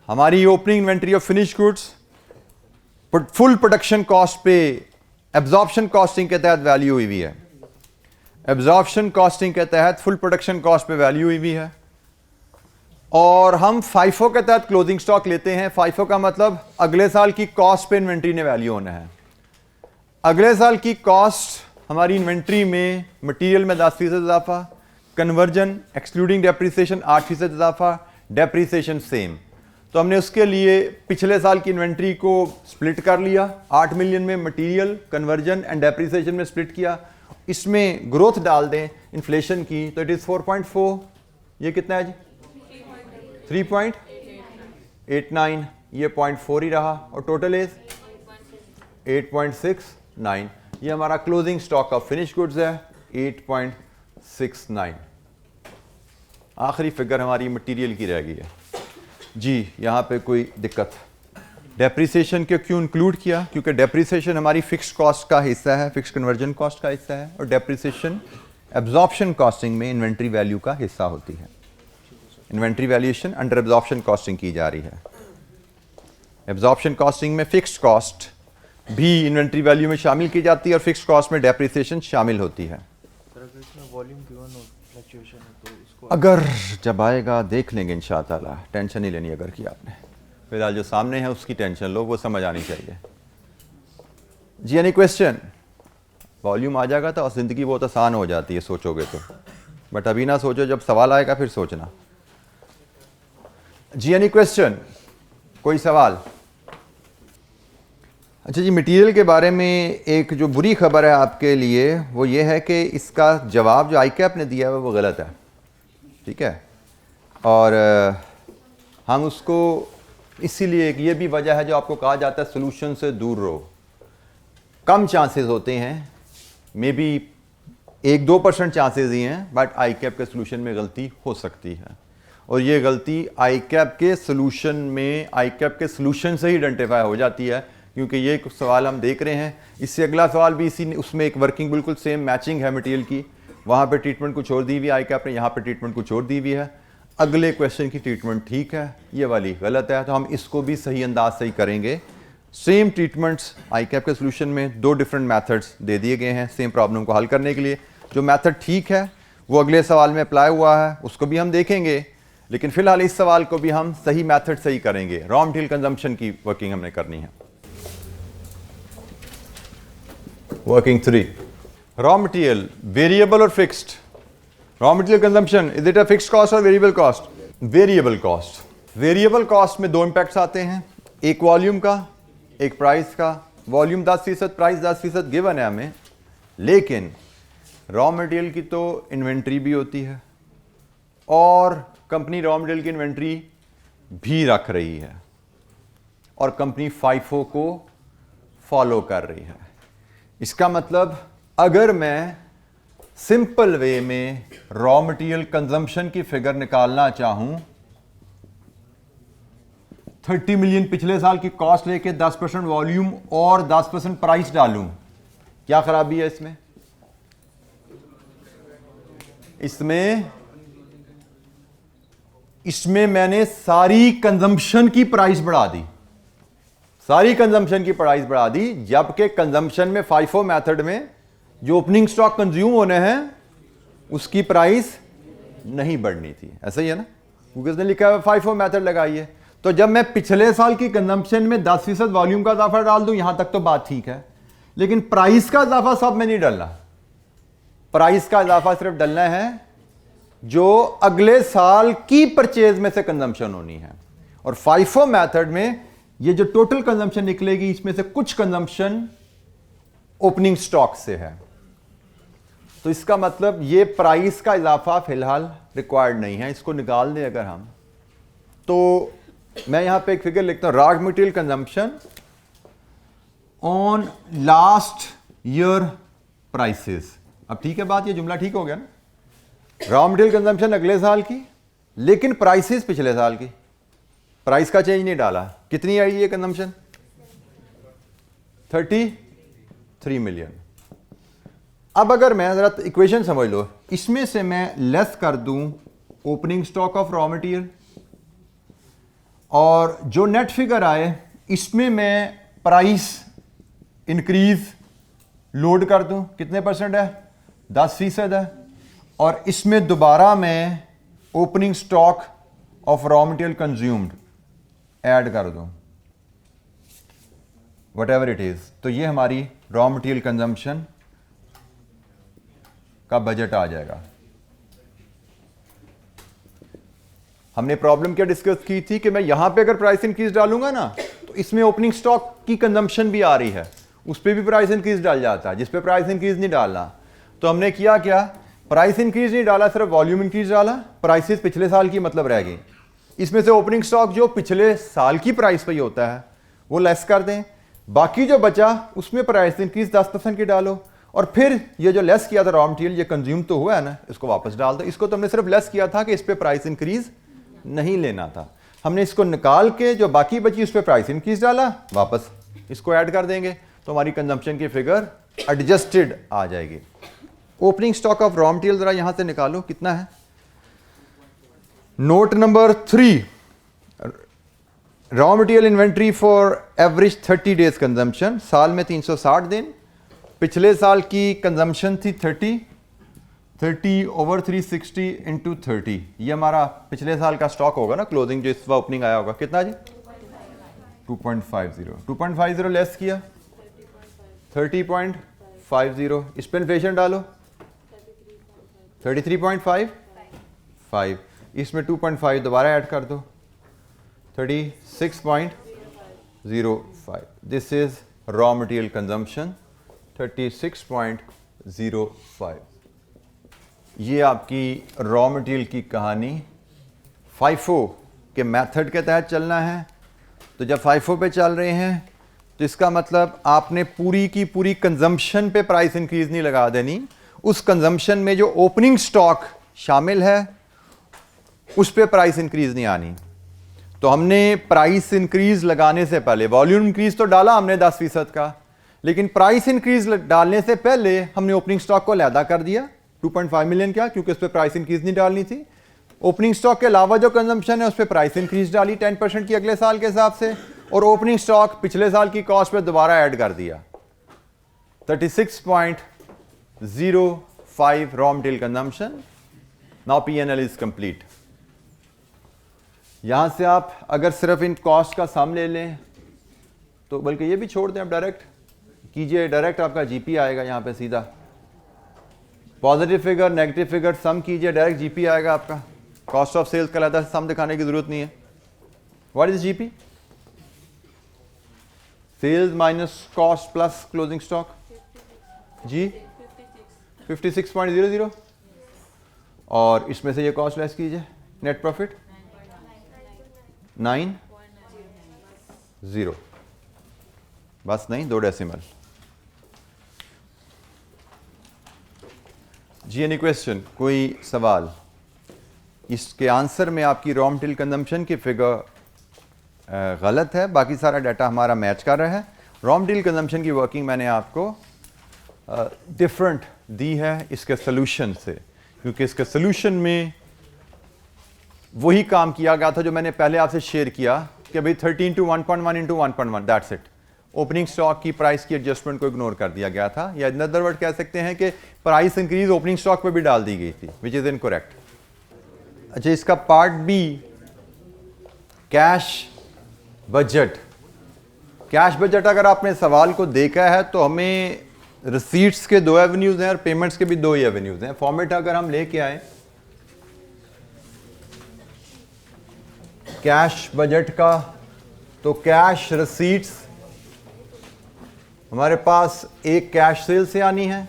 हमारी opening inventory of finish goods full production cost पे एब्जॉर्प्शन कॉस्टिंग के तहत वैल्यू हुई हुई है, एब्जॉर्प्शन कॉस्टिंग के तहत फुल प्रोडक्शन कॉस्ट पे वैल्यू हुई हुई है, और हम फाइफो के तहत क्लोजिंग स्टॉक लेते हैं। फाइफो का मतलब अगले साल की कॉस्ट पे इन्वेंट्री ने वैल्यू होना है। अगले साल की कॉस्ट हमारी इन्वेंट्री में मटेरियल में 10% इजाफा, कन्वर्जन एक्सक्लूडिंग डेप्रिसिएशन 8% इजाफा, डेप्रिसिएशन सेम। तो हमने उसके लिए पिछले साल की इन्वेंट्री को स्प्लिट कर लिया, 8 मिलियन में मटेरियल, कन्वर्जन एंड डेप्रिसिएशन में स्प्लिट किया, इसमें ग्रोथ डाल दें इन्फ्लेशन की, तो इट इज़ 4.4। ये कितना है जी 3.89, ये 0.4 ही रहा और टोटल इज 8.69। ये हमारा closing stock of finish goods है 8.69। आखिरी फिगर हमारी मटेरियल की रह गई है जी। यहाँ पे कोई दिक्कत? डेप्रिसिएशन के क्यों इंक्लूड किया? क्योंकि डेप्रिसिएशन हमारी फिक्स्ड कॉस्ट का हिस्सा है, फिक्स्ड कन्वर्जन कॉस्ट का हिस्सा है, और डेप्रिसिएशन एब्जॉर्प्शन कॉस्टिंग में इन्वेंट्री वैल्यू का हिस्सा होती है। Inventory valuation under absorption costing की जा रही है। एब्जॉर्प्शन कॉस्टिंग में फिक्स्ड कॉस्ट भी इन्वेंट्री वैल्यू में शामिल की जाती है और फिक्स्ड कॉस्ट में डेप्रिसिएशन शामिल होती है। अगर जब आएगा देख लेंगे इंशाअल्लाह, टेंशन नहीं लेनी अगर की आपने। फिलहाल जो सामने है उसकी टेंशन लो, वो समझ आनी चाहिए जी। Any question? वॉल्यूम आ जाएगा तो ज़िंदगी बहुत आसान हो जाती है सोचोगे तो, बट अभी ना सोचो, जब सवाल आएगा फिर सोचना जी। Any question? कोई सवाल? अच्छा जी, मटेरियल के बारे में एक जो बुरी खबर है आपके लिए वो ये है कि इसका जवाब जो आईकैप ने दिया है वो गलत है, ठीक है। और हम उसको इसीलिए, ये भी वजह है जो आपको कहा जाता है सोल्यूशन से दूर रहो। कम चांसेस होते हैं, मे बी 1-2% चांसेस ही हैं, बट आईकैप के सोल्यूशन में गलती हो सकती है। और ये गलती आईकैप के सोल्यूशन में, आईकैप के सोल्यूशन से ही आइडेंटिफाई हो जाती है, क्योंकि ये कुछ सवाल हम देख रहे हैं। इससे अगला सवाल भी इसी, उसमें एक वर्किंग बिल्कुल सेम मैचिंग है मटेरियल की। वहाँ पे ट्रीटमेंट कुछ और दी हुई है आईकैप ने, यहाँ पे ट्रीटमेंट कुछ और दी हुई है। अगले क्वेश्चन की ट्रीटमेंट ठीक है, ये वाली गलत है, तो हम इसको भी सही अंदाज से ही करेंगे। सेम ट्रीटमेंट्स आईकैप के सोल्यूशन में 2 डिफरेंट मेथड्स दे दिए गए हैं सेम प्रॉब्लम को हल करने के लिए। जो मेथड ठीक है वो अगले सवाल में अप्लाई हुआ है, उसको भी हम देखेंगे, लेकिन फिलहाल इस सवाल को भी हम सही मेथड से ही करेंगे। रॉ मटेरियल कंजम्पशन की वर्किंग हमने करनी है। वर्किंग 3, रॉ मटेरियल वेरिएबल और fixed. Raw material consumption, is it a fixed cost और variable cost? Variable cost. Variable cost में 2 इंपैक्ट्स आते हैं, एक वॉल्यूम का, एक प्राइस का। वॉल्यूम 10%, प्राइस 10% गिवन है हमें, लेकिन रॉ मटेरियल की तो इन्वेंट्री भी होती है और कंपनी रॉ मटेरियल की इन्वेंट्री भी रख रही है और कंपनी FIFO को फॉलो कर रही है। इसका मतलब अगर मैं सिंपल वे में रॉ मटेरियल कंजम्पशन की फिगर निकालना चाहूं, 30 मिलियन पिछले साल की कॉस्ट लेके 10% वॉल्यूम और 10% प्राइस डालूं, क्या खराबी है इसमें? इसमें मैंने सारी कंजम्पशन की प्राइस बढ़ा दी, सारी कंजम्पशन की प्राइस बढ़ा दी, जबकि कंजम्पशन में FIFO मेथड में जो ओपनिंग स्टॉक कंज्यूम होने हैं उसकी प्राइस नहीं बढ़नी थी। ऐसा ही है ना, क्योंकि उसने लिखा है FIFO मेथड लगाइए। तो जब मैं पिछले साल की कंजम्पशन में 10% वॉल्यूम का इजाफा डाल दूं, यहां तक तो बात ठीक है, लेकिन प्राइस का इजाफा सब में नहीं डालना। प्राइस का इजाफा सिर्फ डालना है जो अगले साल की परचेज में से कंजम्पशन होनी है। और FIFO मेथड में ये जो टोटल कंजम्पशन निकलेगी, इसमें से कुछ कंजम्पशन ओपनिंग स्टॉक से है। तो इसका मतलब ये प्राइस का इजाफा फिलहाल रिक्वायर्ड नहीं है, इसको निकाल दें अगर हम, तो मैं यहां पे एक फिगर लिखता हूं, raw material consumption on last year prices. अब ठीक है बात, ये जुमला ठीक हो गया ना। रॉ मटेरियल कंजम्पशन अगले साल की, लेकिन प्राइसेस पिछले साल की, प्राइस का चेंज नहीं डाला। कितनी आई ये कंजम्पशन? 33 मिलियन। अब अगर मैं जरा इक्वेशन समझ लो, इसमें से मैं लेस कर दूं opening stock of raw material और जो नेट फिगर आए इसमें मैं प्राइस इंक्रीज लोड कर दूं, कितने परसेंट है? 10% है। और इसमें दोबारा मैं opening stock of raw material consumed add कर दूं, वट एवर इट इज। तो ये हमारी रॉ मटेरियल कंजम्पशन का बजट आ जाएगा। हमने प्रॉब्लम क्या डिस्कस की थी कि मैं यहां पे अगर प्राइस इंक्रीज डालूंगा ना, तो इसमें ओपनिंग स्टॉक की कंजम्पशन भी आ रही है, उस पर भी प्राइस इंक्रीज डाल जाता है, जिस पे प्राइस इंक्रीज नहीं डालना। तो हमने किया क्या, प्राइस इंक्रीज नहीं डाला, सिर्फ वॉल्यूम इंक्रीज डाला, प्राइसेस पिछले साल की मतलब रह गई। इसमें से ओपनिंग स्टॉक जो पिछले साल की प्राइस पे ही होता है वो लेस कर दें, बाकी जो बचा उसमें प्राइस इंक्रीज 10% की डालो, और फिर ये जो लेस किया था रॉ मटेरियल ये कंज्यूम तो हुआ है ना, इसको वापस डाल दो। इसको तो हमने सिर्फ लेस किया था कि इस पे प्राइस इंक्रीज नहीं लेना था, हमने इसको निकाल के जो बाकी बची उस पे प्राइस इंक्रीज डाला, वापस इसको ऐड कर देंगे तो हमारी कंजम्पशन की फिगर एडजस्टेड आ जाएगी। Opening stock of raw material जरा यहां से निकालो कितना है। Note number 3, raw material inventory for average 30 days consumption, साल में 360 दिन, पिछले साल की कंजम्पशन थी 30 ओवर 360 इंटू 30, ये हमारा पिछले साल का स्टॉक होगा ना, क्लोजिंग जो इस बार ओपनिंग आया होगा, कितना जी 2.50 लेस किया 30.50, इस पर इन्फ्लेशन डालो 33.5, इसमें 2.5 दोबारा ऐड कर दो 36.05, this is raw material consumption 36.05। ये आपकी रॉ मटेरियल की कहानी। FIFO के मेथड के तहत चलना है, तो जब FIFO पे चल रहे हैं तो इसका मतलब आपने पूरी की पूरी कंजम्पशन पे प्राइस इंक्रीज नहीं लगा देनी, उस कंजम्पशन में जो ओपनिंग स्टॉक शामिल है उस पे प्राइस इंक्रीज नहीं आनी। तो हमने प्राइस इंक्रीज लगाने से पहले वॉल्यूम इंक्रीज तो डाला हमने 10% का, लेकिन प्राइस इंक्रीज डालने से पहले हमने ओपनिंग स्टॉक को अलहदा कर दिया 2.5 मिलियन का, क्योंकि उस पर प्राइस इंक्रीज नहीं डालनी थी। ओपनिंग स्टॉक के अलावा जो कंजम्पशन है उस पर प्राइस इंक्रीज डाली 10% की अगले साल के हिसाब से, और ओपनिंग स्टॉक पिछले साल की कॉस्ट पे दोबारा ऐड कर दिया 36.05 raw material consumption. Now P&L is complete. यहां से आप अगर सिर्फ इन कॉस्ट का सम ले लें तो, बल्कि ये भी छोड़ दें, आप डायरेक्ट कीजिए, डायरेक्ट आपका जीपी आएगा यहां पे सीधा, पॉजिटिव फिगर नेगेटिव फिगर सम कीजिए, डायरेक्ट जीपी आएगा आपका। कॉस्ट ऑफ सेल्स का अलग सम दिखाने की जरूरत नहीं है। What is GP? Sales minus cost plus closing stock जी 56.00, और इसमें से ये कॉस्ट लेस कीजिए, नेट प्रॉफिट 9.0, बस नहीं 2 डेसिमल। जी एनी क्वेश्चन, कोई सवाल? इसके आंसर में आपकी रॉ मटेरियल कंजम्पशन की फिगर गलत है, बाकी सारा डाटा हमारा मैच कर रहा है। रॉ मटेरियल कंजम्पशन की वर्किंग मैंने आपको डिफरेंट दी है इसके सोल्यूशन से, क्योंकि इसके सोल्यूशन में वही काम किया गया था जो मैंने पहले आपसे शेयर किया कि भाई 30 into 1.1 into 1.1, that's it. Opening stock की प्राइस की एडजस्टमेंट को इग्नोर कर दिया गया था, या इन अदर वर्ड कह सकते हैं कि प्राइस इंक्रीज ओपनिंग स्टॉक पे भी डाल दी गई थी, विच इज इनकरेक्ट। अच्छा, इसका part B, cash budget. Cash budget अगर आपने सवाल को देखा है तो हमें रिसीट्स के 2 एवेन्यूज हैं और पेमेंट्स के भी 2 ही एवेन्यूज हैं। फॉर्मेट अगर हम लेके आए कैश बजट का, तो कैश रिसीट्स हमारे पास एक कैश सेल से आनी है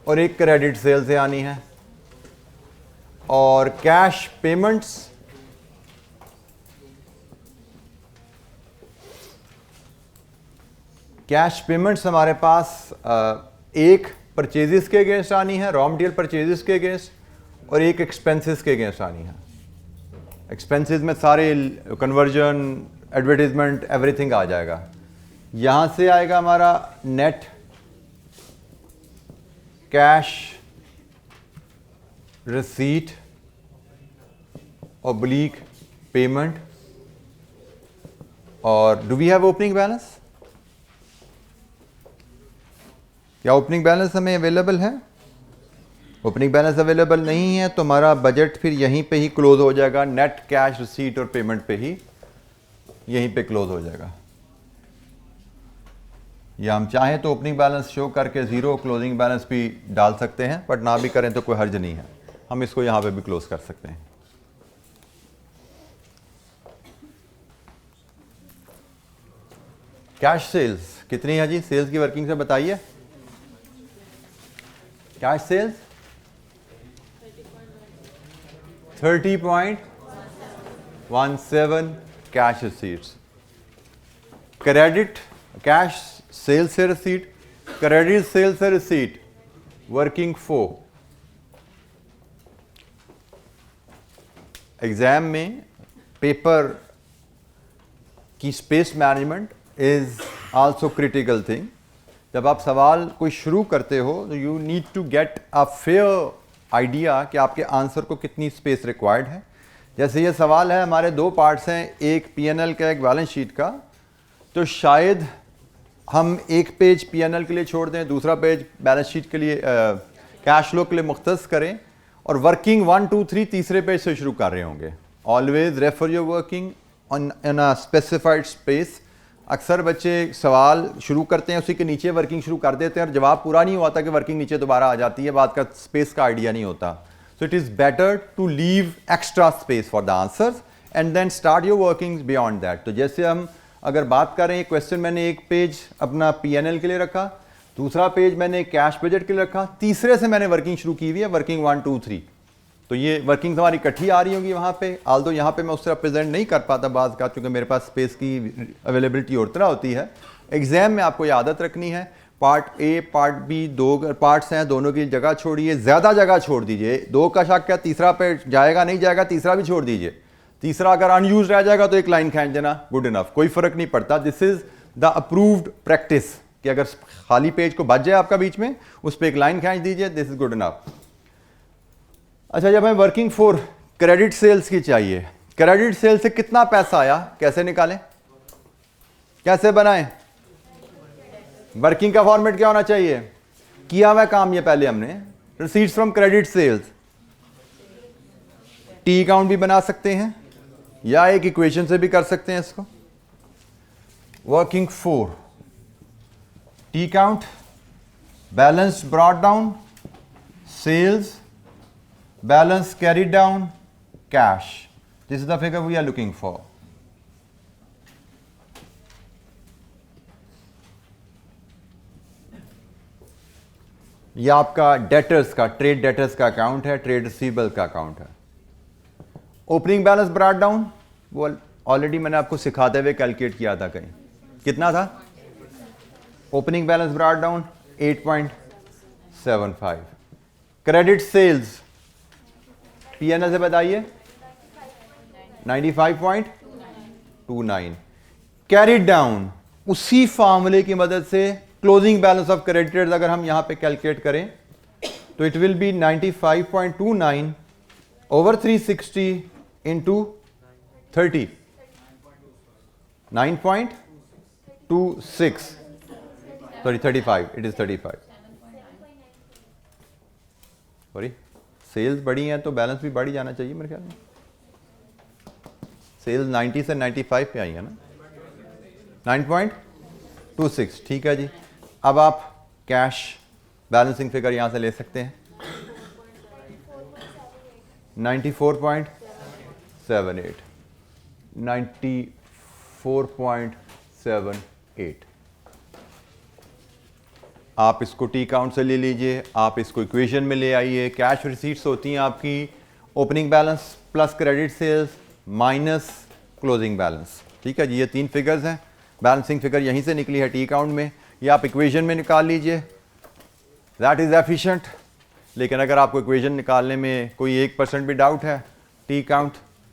और एक क्रेडिट सेल से आनी है, और कैश पेमेंट्स हमारे पास एक परचेजेस के अगेंस्ट आनी है, रॉ मटेरियल परचेजेस के अगेंस्ट, और एक एक्सपेंसेस के अगेंस्ट आनी है। एक्सपेंसेस में सारे कन्वर्जन, एडवर्टाइजमेंट, एवरीथिंग आ जाएगा। यहां से आएगा हमारा net cash receipt oblique payment, और do we have opening balance? क्या ओपनिंग बैलेंस हमें अवेलेबल है? ओपनिंग बैलेंस अवेलेबल नहीं है तो हमारा बजट फिर यहीं पे ही क्लोज हो जाएगा, नेट कैश रिसीट और पेमेंट पे ही यहीं पे क्लोज हो जाएगा। या हम चाहें तो ओपनिंग बैलेंस शो करके 0 क्लोजिंग बैलेंस भी डाल सकते हैं, बट ना भी करें तो कोई हर्ज नहीं है, हम इसको यहां पे भी क्लोज कर सकते हैं। कैश सेल्स कितनी है जी? सेल्स की वर्किंग से बताइए। Cash sales 30.17, 17 cash receipts, credit cash sales से रिसीट, क्रेडिट सेल्स से रिसीट, वर्किंग 4। एग्जाम में पेपर की space management is also critical thing. जब आप सवाल कोई शुरू करते हो तो you need to get a fair idea कि आपके आंसर को कितनी स्पेस रिक्वायर्ड है। जैसे ये सवाल है, हमारे दो पार्ट्स हैं, एक पीएनएल का, एक बैलेंस शीट का, तो शायद हम एक पेज पीएनएल के लिए छोड़ दें, दूसरा पेज बैलेंस शीट के लिए, कैश फ्लो के लिए मुख्तस करें, और वर्किंग 1 2 3 तीसरे पेज से शुरू कर रहे होंगे। Always refer your working on in a specified space. अक्सर बच्चे सवाल शुरू करते हैं, उसी के नीचे वर्किंग शुरू कर देते हैं और जवाब पूरा नहीं हुआ था कि वर्किंग नीचे दोबारा आ जाती है, बात का स्पेस का आइडिया नहीं होता। So it is better to leave extra space for the answers and then start your workings beyond that. तो जैसे हम अगर बात कर रहे हैं, क्वेश्चन मैंने एक पेज अपना पीएनएल के लिए रखा, दूसरा पेज मैंने कैश बजट के लिए रखा, तीसरे से मैंने वर्किंग शुरू की हुई है, वर्किंग 1 2 3। तो ये वर्किंग हमारी इकट्ठी आ रही होंगी वहाँ पे, आल्दो यहाँ पे मैं उससे रिप्रेजेंट नहीं कर पाता बाज़ का, क्योंकि मेरे पास स्पेस की अवेलेबिलिटी और तरह होती है। एग्जाम में आपको ये आदत रखनी है, पार्ट ए पार्ट बी दो पार्ट्स हैं, दोनों की जगह छोड़िए, ज़्यादा जगह छोड़ दीजिए। दो का शक है, तीसरा पे जाएगा नहीं जाएगा, तीसरा भी छोड़ दीजिए। तीसरा अगर अनयूज रह जाएगा तो एक लाइन खींच देना, गुड इनफ, कोई फर्क नहीं पड़ता। This is the approved practice कि अगर खाली पेज को बच जाए आपका बीच में, उस पर एक लाइन खींच दीजिए, दिस इज गुड इनफ। अच्छा, जब हमें वर्किंग फॉर क्रेडिट सेल्स की चाहिए, क्रेडिट सेल से कितना पैसा आया कैसे निकालें, कैसे बनाएं? वर्किंग का फॉर्मेट क्या होना चाहिए? किया हुआ काम ये पहले हमने, receipts from credit sales. T account भी बना सकते हैं या एक इक्वेशन से भी कर सकते हैं इसको। Working for T account, balance brought down, sales, balance carried down, cash. This is the figure we are looking for. यह आपका डेटर्स का, ट्रेड डेटर्स का अकाउंट है, ट्रेड रिसीवेबल का अकाउंट है। ओपनिंग बैलेंस ब्रॉट डाउन, वो already मैंने आपको सिखाते हुए कैलकुलेट किया था कहीं, कितना था? Opening balance brought down 8.75। Credit sales PNL से बताइए 95.29। कैरिड डाउन, उसी फार्मूले की मदद से क्लोजिंग बैलेंस ऑफ क्रेडिटर्स अगर हम यहां पे कैलकुलेट करें तो it will be 95.29 over 360 into 30, 9.26, sorry 35, it is 35, sorry sales बढ़ी हैं तो बैलेंस भी बढ़ ही जाना चाहिए मेरे ख्याल में। सेल्स 90 से 95 पे आई है ना, 9.26, ठीक है जी। अब आप कैश बैलेंसिंग फिगर यहां से ले सकते हैं, 94.78, 94.78। आप इसको टी काउंट से ले लीजिए, आप इसको इक्वेशन में ले आइए। कैश रिसीट्स होती हैं आपकी opening balance plus credit sales minus closing balance, ठीक है जी। ये तीन फिगर्स हैं, बैलेंसिंग फिगर यहीं से निकली है टी अकाउंट में, ये आप इक्वेशन में निकाल लीजिए, दैट इज़ एफिशिएंट। लेकिन अगर आपको इक्वेशन निकालने में कोई 1% भी डाउट है, टी अकाउंट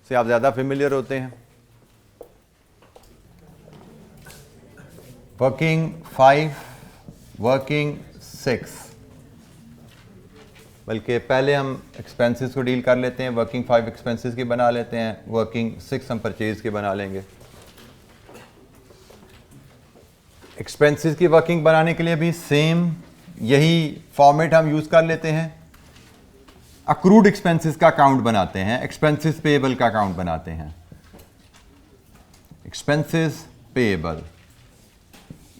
से आप ज़्यादा फेमिलियर होते हैं। वर्किंग 5, वर्किंग 6, बल्कि पहले हम एक्सपेंसेस को डील कर लेते हैं। वर्किंग 5 एक्सपेंसेस की बना लेते हैं, वर्किंग 6 हम परचेज के बना लेंगे। एक्सपेंसेस की वर्किंग बनाने के लिए भी सेम यही फॉर्मेट हम यूज़ कर लेते हैं। अक्रूड एक्सपेंसेस का अकाउंट बनाते हैं, एक्सपेंसेस पेएबल का अकाउंट बनाते हैं। एक्सपेंसेस पेएबल,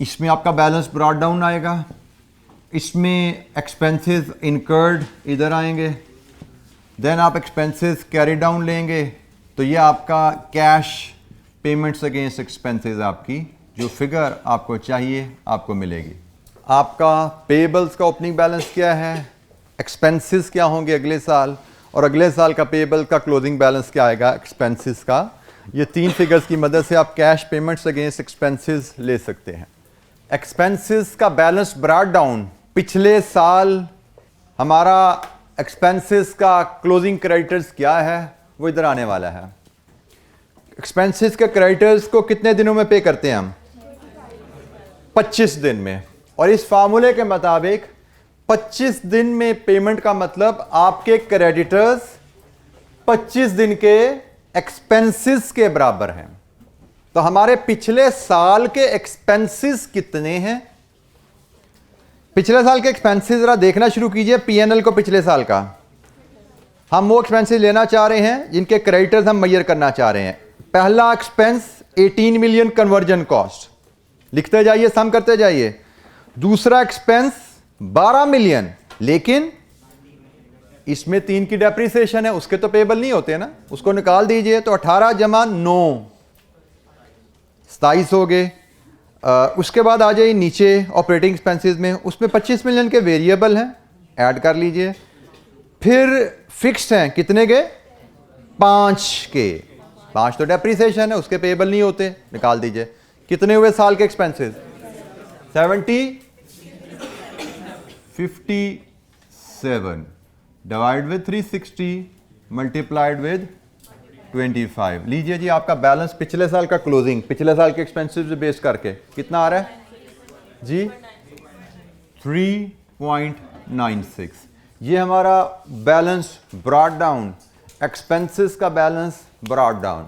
इसमें आपका बैलेंस ब्रॉट डाउन आएगा, इसमें एक्सपेंसेस इनकर्ड इधर आएंगे, देन आप एक्सपेंसेस कैरी डाउन लेंगे तो ये आपका कैश पेमेंट्स अगेंस्ट एक्सपेंसेस आपकी जो फिगर आपको चाहिए आपको मिलेगी। आपका पेएबल्स का ओपनिंग बैलेंस क्या है, एक्सपेंसेस क्या होंगे अगले साल, और अगले साल का पेएबल का क्लोजिंग बैलेंस क्या आएगा एक्सपेंसेस का। ये 3 फिगर्स की मदद से आप कैश पेमेंट्स अगेंस्ट एक्सपेंसेस ले सकते हैं। एक्सपेंसेस का बैलेंस ब्रॉट डाउन, पिछले साल हमारा एक्सपेंसेस का क्लोजिंग क्रेडिटर्स क्या है वो इधर आने वाला है। एक्सपेंसेस के क्रेडिटर्स को कितने दिनों में पे करते हैं हम? 25 दिन में। और इस फार्मूले के मुताबिक 25 दिन में पेमेंट का मतलब आपके क्रेडिटर्स 25 दिन के एक्सपेंसेस के बराबर हैं। तो हमारे पिछले साल के एक्सपेंसेस कितने हैं? पिछले साल के एक्सपेंसेस जरा देखना शुरू कीजिए, पीएनएल को पिछले साल का। हम वो एक्सपेंसेस लेना चाह रहे हैं जिनके क्रेडिटर्स हम मेजर करना चाह रहे हैं। पहला एक्सपेंस 18 मिलियन कन्वर्जन कॉस्ट, लिखते जाइए, सम करते जाइए। दूसरा एक्सपेंस 12 मिलियन, लेकिन इसमें 3 की डेप्रिसिएशन है, उसके तो पेबल नहीं होते ना, उसको निकाल दीजिए। तो 18 जमा 9 27 हो गए। उसके बाद आ जाइए नीचे ऑपरेटिंग एक्सपेंसेस में, उसमें 25 मिलियन के वेरिएबल हैं, ऐड कर लीजिए। फिर फिक्स्ड हैं, कितने के? 5 के। 5 तो डेप्रिसिएशन है, उसके पेबल नहीं होते, निकाल दीजिए। कितने हुए साल के expenses? 57 divide with 360 multiplied with 25। लीजिए जी, आपका बैलेंस पिछले साल का क्लोजिंग, पिछले साल के एक्सपेंसेस बेस करके कितना आ रहा है जी? 3.96। ये हमारा बैलेंस ब्रॉट डाउन, एक्सपेंसेस का बैलेंस ब्रॉट डाउन।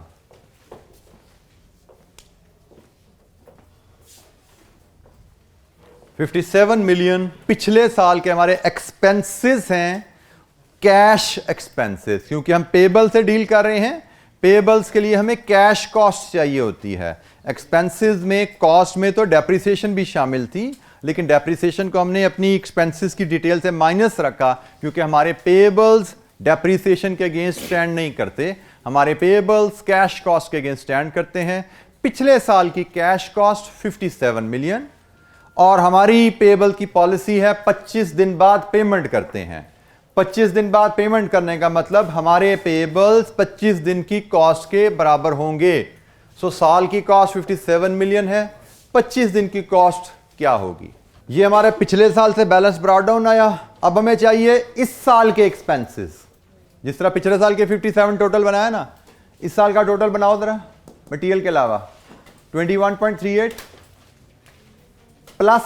$57 मिलियन पिछले साल के हमारे एक्सपेंसेस हैं, कैश एक्सपेंसेस, क्योंकि हम पेबल से डील कर रहे हैं। पेबल्स के लिए हमें कैश कॉस्ट चाहिए होती है। एक्सपेंसेस में कॉस्ट में तो डेप्रिसिएशन भी शामिल थी, लेकिन डेप्रिसिएशन को हमने अपनी एक्सपेंसेस की डिटेल से माइनस रखा, क्योंकि हमारे पेबल्स डेप्रिसिएशन के अगेंस्ट स्टैंड नहीं करते, हमारे पेबल्स कैश कॉस्ट के अगेंस्ट स्टैंड करते हैं। पिछले साल की कैश कॉस्ट 57 मिलियन, और हमारी पेबल की पॉलिसी है 25 दिन बाद पेमेंट करते हैं। 25 दिन बाद पेमेंट करने का मतलब हमारे पेबल्स 25 दिन की कॉस्ट के बराबर होंगे। सो साल की कॉस्ट 57 मिलियन है, 25 दिन की कॉस्ट क्या होगी? ये हमारे पिछले साल से बैलेंस ब्रॉट डाउन आया। अब हमें चाहिए इस साल के एक्सपेंसेस। जिस तरह पिछले साल के 57 टोटल बनाया ना, इस साल का टोटल बनाओ जरा, मटेरियल के अलावा। 21.38 प्लस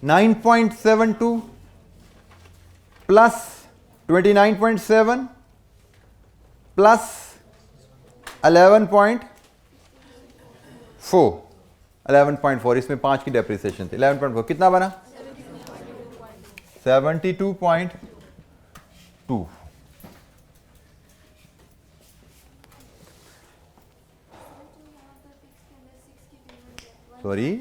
9.72 प्लस 29.7 प्लस 11.4, इसमें 5 की डेप्रिसिएशन थी। 11.4 कितना बना? 72.2। सॉरी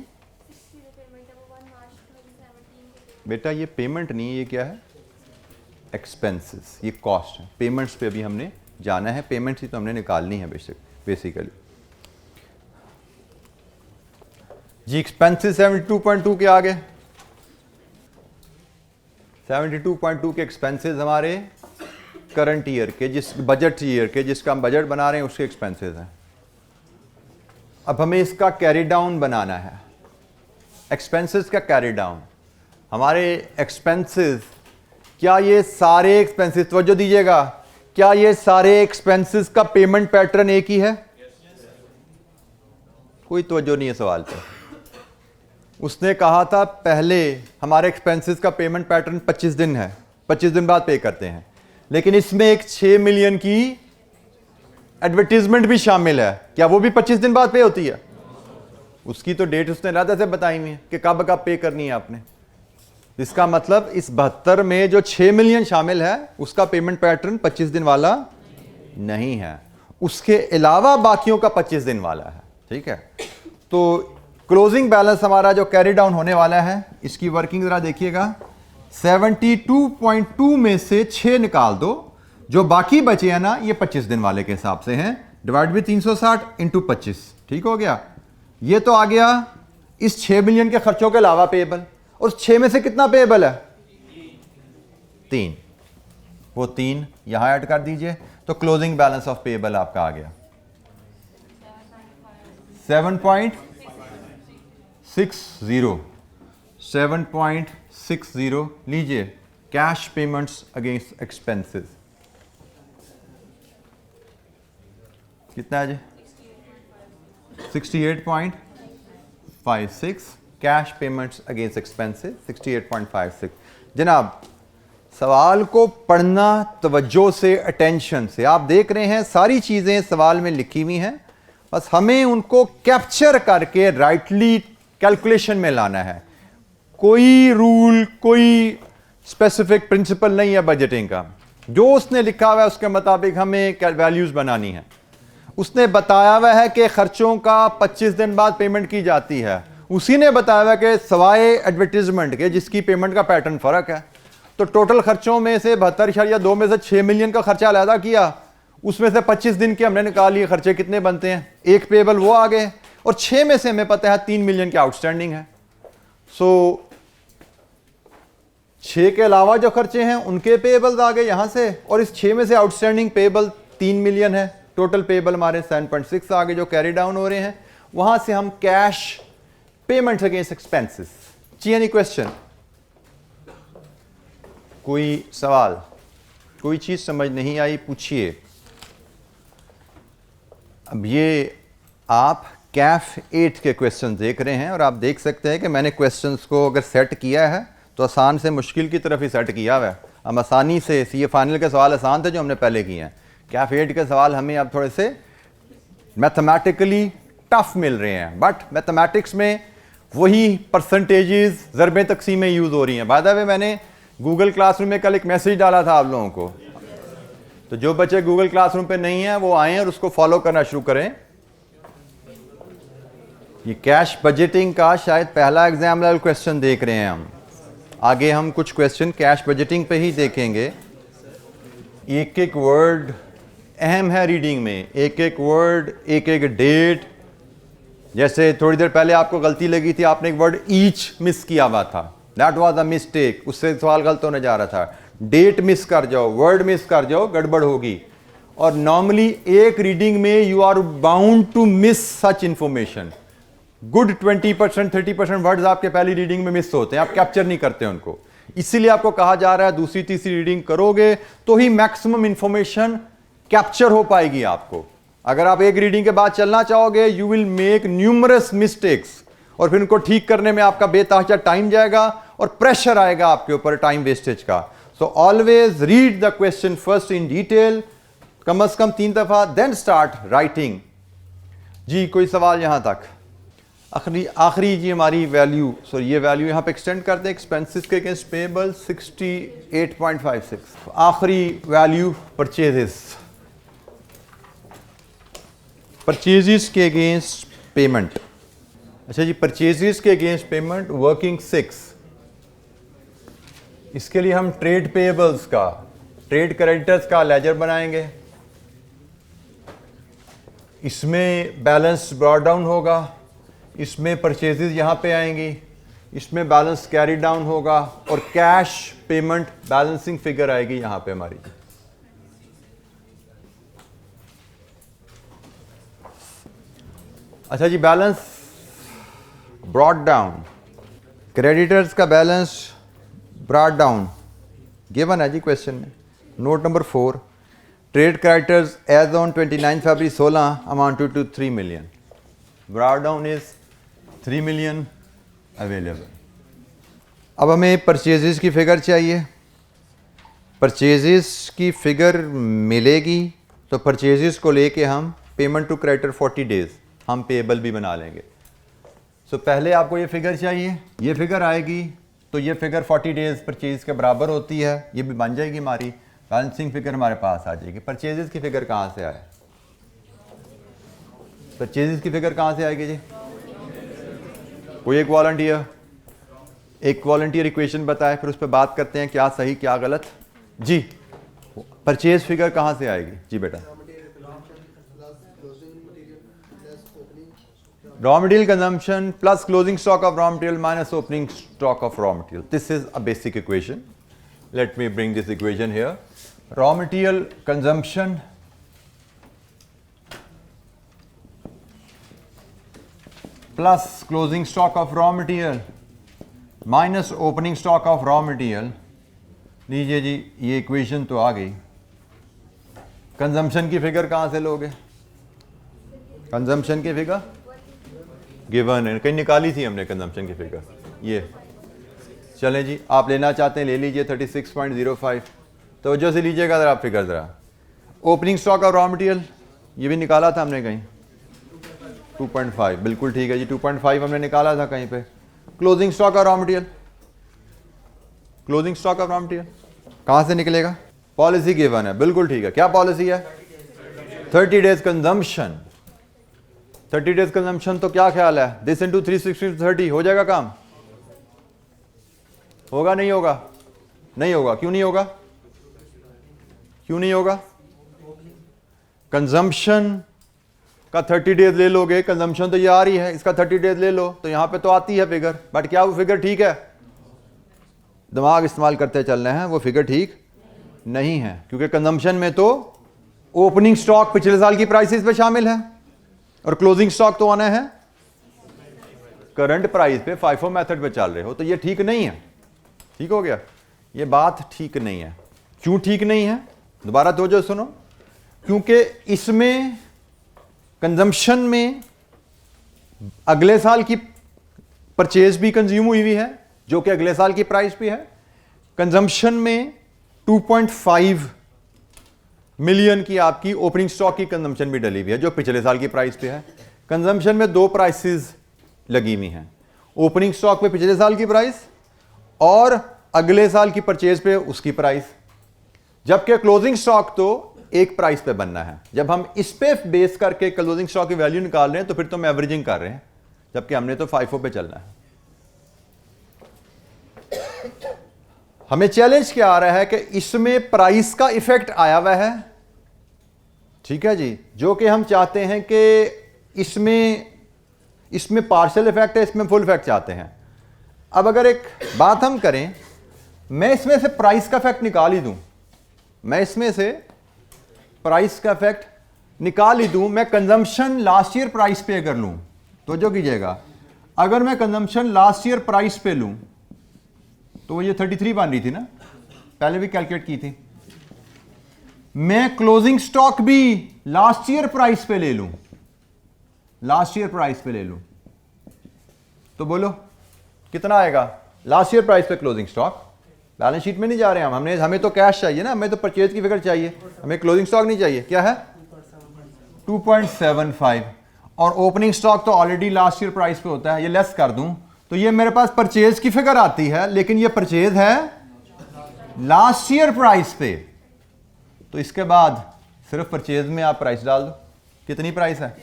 बेटा, ये पेमेंट नहीं है, ये क्या है? एक्सपेंसेस, ये कॉस्ट है। पेमेंट्स पे अभी हमने जाना है, पेमेंट्स ही तो हमने निकालनी है बेसिकली जी। एक्सपेंसेस 72.2 के आगे, 72.2 के एक्सपेंसेस हमारे करंट ईयर के, जिस बजट ईयर के, जिसका हम बजट बना रहे हैं, उसके एक्सपेंसेस हैं। अब हमें इसका कैरी डाउन बनाना है, एक्सपेंसेस का कैरी डाउन। हमारे एक्सपेंसेस, क्या ये सारे एक्सपेंसेस, तवज्जो दीजिएगा, क्या ये सारे एक्सपेंसेस का पेमेंट पैटर्न एक ही है? कोई तवज्जो नहीं है सवाल पे। उसने कहा था पहले हमारे एक्सपेंसेस का पेमेंट पैटर्न 25 दिन है, 25 दिन बाद पे करते हैं, लेकिन इसमें एक 6 मिलियन की एडवर्टीजमेंट भी शामिल है। क्या वो भी 25 दिन बाद पे होती है? उसकी तो डेट उसने इरादा से बताई हुई है कि कब कब पे करनी है आपने। इसका मतलब इस 72 में जो 6 मिलियन शामिल है, उसका पेमेंट पैटर्न 25 दिन वाला नहीं है, उसके अलावा बाकियों का 25 दिन वाला है। ठीक है, तो क्लोजिंग बैलेंस हमारा जो कैरी डाउन होने वाला है, इसकी वर्किंग जरा देखिएगा। 72.2 में से 6 निकाल दो, जो बाकी बचे हैं ना, ये 25 दिन वाले के हिसाब से हैं, डिवाइड भी 360 इंटू 25। ठीक हो गया। ये तो आ गया इस 6 मिलियन के खर्चों के अलावा पेएबल, और 6 में से कितना पेएबल है? 3। वो 3 यहां ऐड कर दीजिए, तो क्लोजिंग बैलेंस ऑफ पेएबल आपका आ गया। 7.60 7.60 लीजिए, कैश पेमेंट्स अगेंस्ट एक्सपेंसेस कितना है जी? 68.56 कैश पेमेंट्स अगेंस्ट एक्सपेंसेस 68.56। जनाब सवाल को पढ़ना तवज्जो से, अटेंशन से। आप देख रहे हैं सारी चीज़ें सवाल में लिखी हुई हैं, बस हमें उनको कैप्चर करके राइटली कैलकुलेशन में लाना है। कोई रूल, कोई स्पेसिफिक प्रिंसिपल नहीं है बजटिंग का। जो उसने लिखा हुआ है उसके मुताबिक हमें वैल्यूज़ बनानी है। उसने बताया हुआ है कि खर्चों का 25 दिन बाद पेमेंट की जाती है, उसी ने बताया हुआ है कि सवाए एडवर्टीजमेंट के जिसकी पेमेंट का पैटर्न फ़र्क है। तो टोटल खर्चों में से 72.2 में से 6 मिलियन का खर्चा अलहदा किया, उसमें से 25 दिन के हमने निकाल लिए, खर्चे कितने बनते हैं, एक पेबल वो आ गए, और 6 में से हमें पता है 3 मिलियन के आउटस्टैंडिंग है। सो 6 के अलावा जो खर्चे हैं उनके पेबल्स आ गए यहां से, और इस 6 में से आउटस्टैंडिंग पेबल 3 मिलियन है। टोटल पेबल हमारे 7.6 आगे जो कैरी डाउन हो रहे हैं, वहां से हम कैश पेमेंट्स अगेंस्ट एक्सपेंसेस। जी एनी क्वेश्चन, कोई सवाल, कोई चीज समझ नहीं आई पूछिए। अब ये आप कैफ 8 के क्वेश्चन देख रहे हैं, और आप देख सकते हैं कि मैंने क्वेश्चंस को अगर सेट किया है तो आसान से मुश्किल की तरफ ही सेट किया हुआ है। हम आसानी से, ये फाइनल के सवाल आसान थे जो हमने पहले किए हैं, कैफ 8 के सवाल हमें अब थोड़े से मैथमेटिकली टफ मिल रहे हैं, बट मैथमेटिक्स में वही परसेंटेजेस, ज़रबे तकसीमें यूज़ हो रही हैं। बाय द वे मैंने गूगल क्लासरूम में कल एक मैसेज डाला था आप लोगों को, तो जो बच्चे गूगल क्लासरूम पे नहीं हैं वो आएँ और उसको फॉलो करना शुरू करें। ये कैश बजटिंग का शायद पहला एग्जाम लेवल क्वेश्चन देख रहे हैं हम। आगे हम कुछ क्वेश्चन कैश बजटिंग पे ही देखेंगे। एक एक वर्ड अहम है रीडिंग में, एक एक वर्ड, एक एक डेट। जैसे थोड़ी देर पहले आपको गलती लगी थी, आपने एक वर्ड ईच मिस किया हुआ था, दैट वाज अ मिस्टेक, उससे सवाल गलत होने जा रहा था। डेट मिस कर जाओ, वर्ड मिस कर जाओ, गड़बड़ होगी। और नॉर्मली एक रीडिंग में you are bound to miss such information. Good 20% 30% words आपके पहली रीडिंग में मिस होते हैं, आप कैप्चर नहीं करते उनको। इसीलिए आपको कहा जा रहा है दूसरी तीसरी रीडिंग करोगे तो ही मैक्सिमम इंफॉर्मेशन कैप्चर हो पाएगी आपको। अगर आप एक रीडिंग के बाद चलना चाहोगे, you will make numerous mistakes, और फिर उनको ठीक करने में आपका बेतहाशा टाइम जाएगा और प्रेशर आएगा आपके ऊपर टाइम वेस्टेज का। So always read the question first in detail, कम से कम 3 दफा, देन स्टार्ट राइटिंग। जी कोई सवाल यहां तक? आखिरी जी हमारी वैल्यू, सो ये वैल्यू यहां पे एक्सटेंड करते हैं एक्सपेंसेस के अगेंस्ट पेबल 68.56। आखिरी वैल्यू परचेजेस, परचेजेस के अगेंस्ट पेमेंट। अच्छा जी, परचेजेस के अगेंस्ट पेमेंट वर्किंग 6, इसके लिए हम ट्रेड पेएबल्स का, ट्रेड क्रेडिटर्स का लेजर बनाएंगे। इसमें बैलेंस ब्रॉट डाउन होगा, इसमें परचेजेस यहां पे आएंगी, इसमें बैलेंस कैरी डाउन होगा, और कैश पेमेंट बैलेंसिंग फिगर आएगी यहां पे हमारी। अच्छा जी, बैलेंस ब्रॉट डाउन, क्रेडिटर्स का बैलेंस ब्रॉट डाउन गिवन है जी क्वेश्चन में। Note number 4, trade creditors as on 29 February 16 amounted to 3 million, brought down is 3 million available. अब हमें परचेजेस की फिगर चाहिए। परचेजेस की फिगर मिलेगी तो परचेजेस को लेके हम पेमेंट टू क्रेडिटर 40 डेज हम पेएबल भी बना लेंगे। सो पहले आपको ये फिगर चाहिए, ये फिगर आएगी तो ये फिगर 40 डेज परचेज के बराबर होती है, ये भी बन जाएगी हमारी। बैलेंसिंग फिगर हमारे पास आ जाएगी। परचेजेस की फिगर कहाँ से आए? परचेजेस की फिगर कहाँ से आएगी जी? कोई एक वॉलंटियर इक्वेशन बताए, फिर उस पर बात करते हैं क्या सही क्या गलत। जी परचेज फिगर कहाँ से आएगी? जी बेटा, raw material consumption plus closing stock of raw material minus opening stock of raw material. This is a basic equation. Let me bring this equation here. Raw material consumption plus closing stock of raw material minus opening stock of raw material. लीजिए जी, ये equation तो आ गई। Consumption की figure कहाँ से लोगे? Consumption की figure given है, कहीं निकाली थी हमने कंजम्पशन की फिगर। ये चलें जी, आप लेना चाहते हैं ले लीजिए 36.05। तो जो से लीजिएगा ज़रा आप फिगर ज़रा। Opening stock of raw material ये भी निकाला था हमने कहीं 2.5, बिल्कुल ठीक है जी, 2.5 हमने निकाला था कहीं पे। Closing stock of raw material, closing stock of raw material कहाँ से निकलेगा? पॉलिसी गिवन है, बिल्कुल ठीक है। क्या पॉलिसी है? 30 डेज कंजम्पशन। 30 डेज कंजम्पशन तो क्या ख्याल है? दिस इंटू 360 हो जाएगा काम? होगा नहीं होगा? नहीं होगा। क्यों नहीं होगा? क्यों नहीं होगा? कंजम्पशन का 30 डेज ले लोगे, कंजम्पशन तो ये आ रही है, इसका 30 डेज ले लो तो यहां पे तो आती है फिगर, बट क्या वो फिगर ठीक है? दिमाग इस्तेमाल करते चलना है, वो फिगर ठीक नहीं है, क्योंकि कंजम्पशन में तो ओपनिंग स्टॉक पिछले साल की प्राइसेस पे शामिल है और क्लोजिंग स्टॉक तो आना है करंट प्राइस पे। फाइफो मेथड पे चल रहे हो तो ये ठीक नहीं है। ठीक हो गया? ये बात ठीक नहीं है। क्यों ठीक नहीं है? दोबारा तो जो सुनो, क्योंकि इसमें कंजम्पशन में अगले साल की परचेज भी कंज्यूम हुई है जो कि अगले साल की प्राइस पे है। कंजम्पशन में 2.5 मिलियन की आपकी ओपनिंग स्टॉक की कंजम्पशन भी डली हुई है जो पिछले साल की प्राइस पे है। कंजम्पशन में दो प्राइसेस लगी हुई हैं, ओपनिंग स्टॉक पे पिछले साल की प्राइस और अगले साल की परचेज पे उसकी प्राइस, जबकि क्लोजिंग स्टॉक तो एक प्राइस पे बनना है। जब हम इस पे बेस करके क्लोजिंग स्टॉक की वैल्यू निकाल रहे हैं तो फिर तो हम एवरेजिंग कर रहे हैं, जबकि हमने तो फाइफो पे चलना है। हमें चैलेंज क्या आ रहा है कि इसमें प्राइस का इफेक्ट आया हुआ है, ठीक है जी, जो कि हम चाहते हैं कि इसमें पार्शियल इफेक्ट है, इसमें फुल इफेक्ट चाहते हैं। अब अगर एक बात हम करें, मैं इसमें से प्राइस का इफेक्ट निकाल ही दूं, मैं इसमें से प्राइस का इफेक्ट निकाल ही दूं, मैं कंजम्पशन लास्ट ईयर प्राइस पे अगर लूं तो जो कीजिएगा, अगर मैं कंजम्पशन लास्ट ईयर प्राइस पे लूं तो ये 33 बन रही थी ना, पहले भी कैलकुलेट की थी। मैं क्लोजिंग स्टॉक भी लास्ट ईयर प्राइस पे ले लूं, लास्ट ईयर प्राइस पे ले लूं तो बोलो कितना आएगा? लास्ट ईयर प्राइस पे क्लोजिंग स्टॉक, बैलेंस शीट में नहीं जा रहे हैं हम, हमें तो कैश चाहिए ना, हमें तो परचेज की फिगर चाहिए, हमें क्लोजिंग स्टॉक नहीं चाहिए। क्या है? 2.75 और ओपनिंग स्टॉक तो ऑलरेडी लास्ट ईयर प्राइस पे होता है, ये लेस कर दूं तो ये मेरे पास परचेज की फिगर आती है, लेकिन ये परचेज है लास्ट ईयर प्राइस पे। तो इसके बाद सिर्फ परचेज में आप प्राइस डाल दो, कितनी प्राइस है?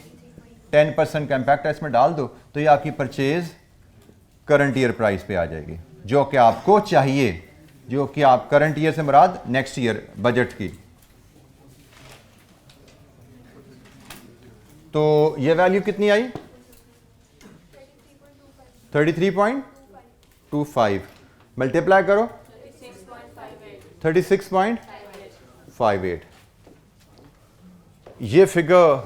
10% का इम्पैक्ट है इसमें डाल दो तो ये आपकी परचेज करंट ईयर प्राइस पे आ जाएगी, जो कि आपको चाहिए, जो कि आप करंट ईयर से मुराद नेक्स्ट ईयर बजट की। तो ये वैल्यू कितनी आई? 33.25 मल्टीप्लाई करो 36.58। ये फिगर,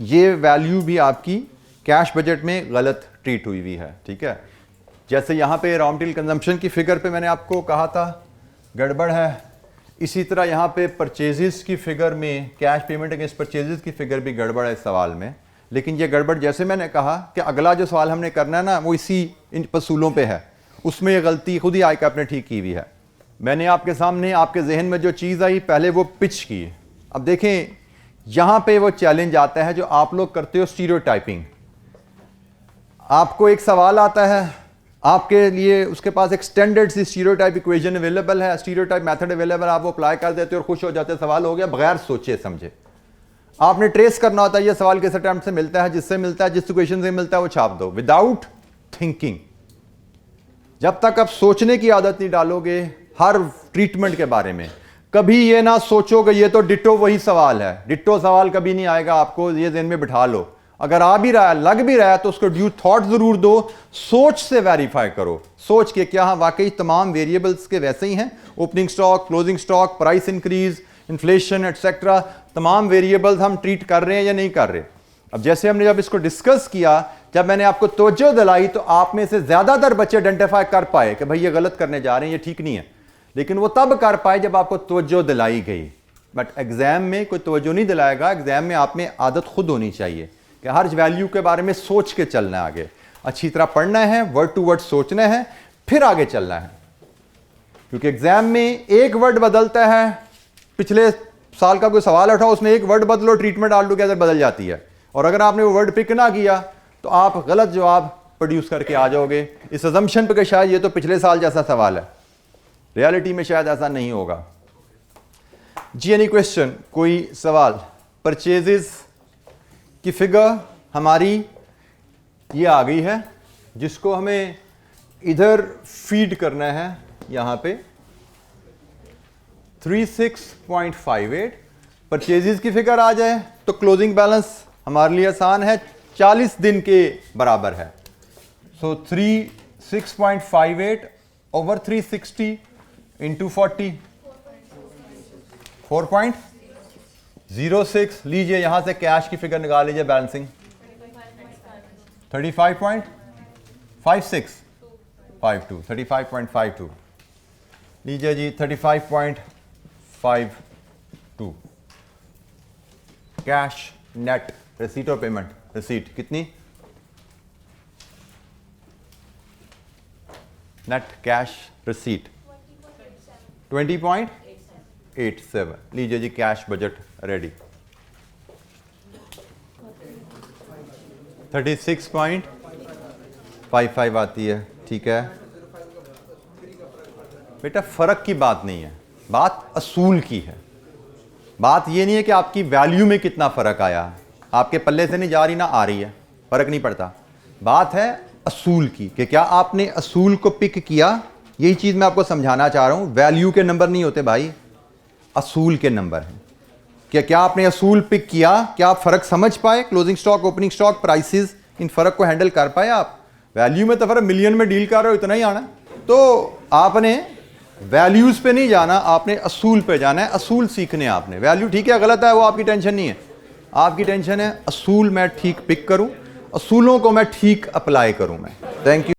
ये वैल्यू भी आपकी कैश बजट में गलत ट्रीट हुई हुई है, ठीक है। जैसे यहाँ पे रॉ मटेरियल कंजम्पशन की फिगर पे मैंने आपको कहा था गड़बड़ है, इसी तरह यहाँ पे परचेजेस की फिगर में कैश पेमेंट अगेंस्ट परचेजेस की फिगर भी गड़बड़ है इस सवाल में। लेकिन ये गड़बड़, जैसे मैंने कहा कि अगला जो सवाल हमने करना है ना वो इसी इन पसूलों पे है, उसमें ये गलती खुद ही आईकैप ने ठीक की हुई है। मैंने आपके सामने आपके जहन में जो चीज़ आई पहले वो पिच की। अब देखें यहाँ पे वो चैलेंज आता है जो आप लोग करते हो, स्टीरियोटाइपिंग। आपको एक सवाल आता है, आपके लिए उसके पास एक स्टैंडर्ड सी स्टीरियोटाइप इक्वेशन अवेलेबल है, स्टीरियोटाइप मेथड अवेलेबल, आप वो अप्लाई कर देते हो और खुश हो जाते हो, सवाल हो गया बगैर सोचे समझे। आपने ट्रेस करना होता है ये सवाल किस अटेम्प्ट से मिलता है, जिससे मिलता है, जिस इक्वेशन से मिलता है वो छाप दो, विदाउट थिंकिंग। जब तक आप सोचने की आदत नहीं डालोगे हर ट्रीटमेंट के बारे में, कभी ये ना सोचोगे ये तो डिट्टो वही सवाल है, डिट्टो सवाल कभी नहीं आएगा, आपको ये ज़हन में बिठा लो। अगर आ भी रहा है, लग भी रहा है, तो उसको ड्यू थॉट जरूर दो, सोच से वेरीफाई करो, सोच के क्या हाँ वाकई तमाम वेरिएबल्स के वैसे ही हैं, opening stock, closing stock, price increase, inflation etcetera, तमाम वेरिएबल्स हम ट्रीट कर रहे हैं या नहीं कर रहे। अब जैसे हमने जब इसको डिस्कस किया, जब मैंने आपको तवज्जो दिलाई तो आप में से ज्यादातर बच्चे आइडेंटिफाई कर पाए कि भाई ये गलत करने जा रहे हैं, ये ठीक नहीं है, लेकिन वो तब कर पाए जब आपको तवज्जो दिलाई गई। बट एग्जाम में कोई तवज्जो नहीं दिलाएगा, एग्जाम में आप में आदत खुद होनी चाहिए कि हर वैल्यू के बारे में सोच के चलना है, आगे अच्छी तरह पढ़ना है, वर्ड टू वर्ड सोचना है, फिर आगे चलना है। क्योंकि एग्जाम में एक वर्ड बदलता है, पिछले साल का कोई सवाल उठाओ उसमें एक वर्ड बदलो, ट्रीटमेंट ऑल टुगेदर बदल जाती है, और अगर आपने वो वर्ड पिक ना किया तो आप गलत जवाब प्रोड्यूस करके आ जाओगे इस अजम्पशन पे कि शायद ये तो पिछले साल जैसा सवाल है। रियलिटी में शायद ऐसा नहीं होगा। जी एनी क्वेश्चन, कोई सवाल? परचेजेस की फिगर हमारी ये आ गई है, जिसको हमें इधर फीड करना है, यहां पे 36.58 परचेजेस की फिगर आ जाए तो क्लोजिंग बैलेंस हमारे लिए आसान है, 40 दिन के बराबर है। सो 36.58 ओवर 360 इंटू 40 4.06। लीजिए यहां से कैश की फिगर निकाल लीजिए, बैलेंसिंग 35.52 लीजिए जी, 35.52 कैश नेट रिसीट और पेमेंट। रिसीट कितनी? Net cash receipt 20.87। लीजिए जी, कैश बजट रेडी। 36.55 आती है, ठीक है बेटा, फर्क की बात नहीं है, बात असूल की है। बात ये नहीं है कि आपकी वैल्यू में कितना फर्क आया, आपके पल्ले से नहीं जा रही ना आ रही है, फर्क नहीं पड़ता। बात है असूल की कि क्या आपने असूल को पिक किया। यही चीज मैं आपको समझाना चाह रहा हूं, वैल्यू के नंबर नहीं होते भाई, असूल के नंबर हैं। क्या आपने असूल पिक किया? क्या आप फर्क समझ पाए? Closing stock, opening stock, prices, इन फर्क को हैंडल कर पाए आप? वैल्यू में तो फर्क, मिलियन में डील कर रहे हो, इतना ही आना। तो आपने वैल्यूज पे नहीं जाना, आपने असूल पे जाना है, असूल सीखने आपने। वैल्यू ठीक है गलत है वो आपकी टेंशन नहीं है, आपकी टेंशन है असूल मैं ठीक पिक करूं, असूलों को मैं ठीक अप्लाई करूं मैं। Thank you.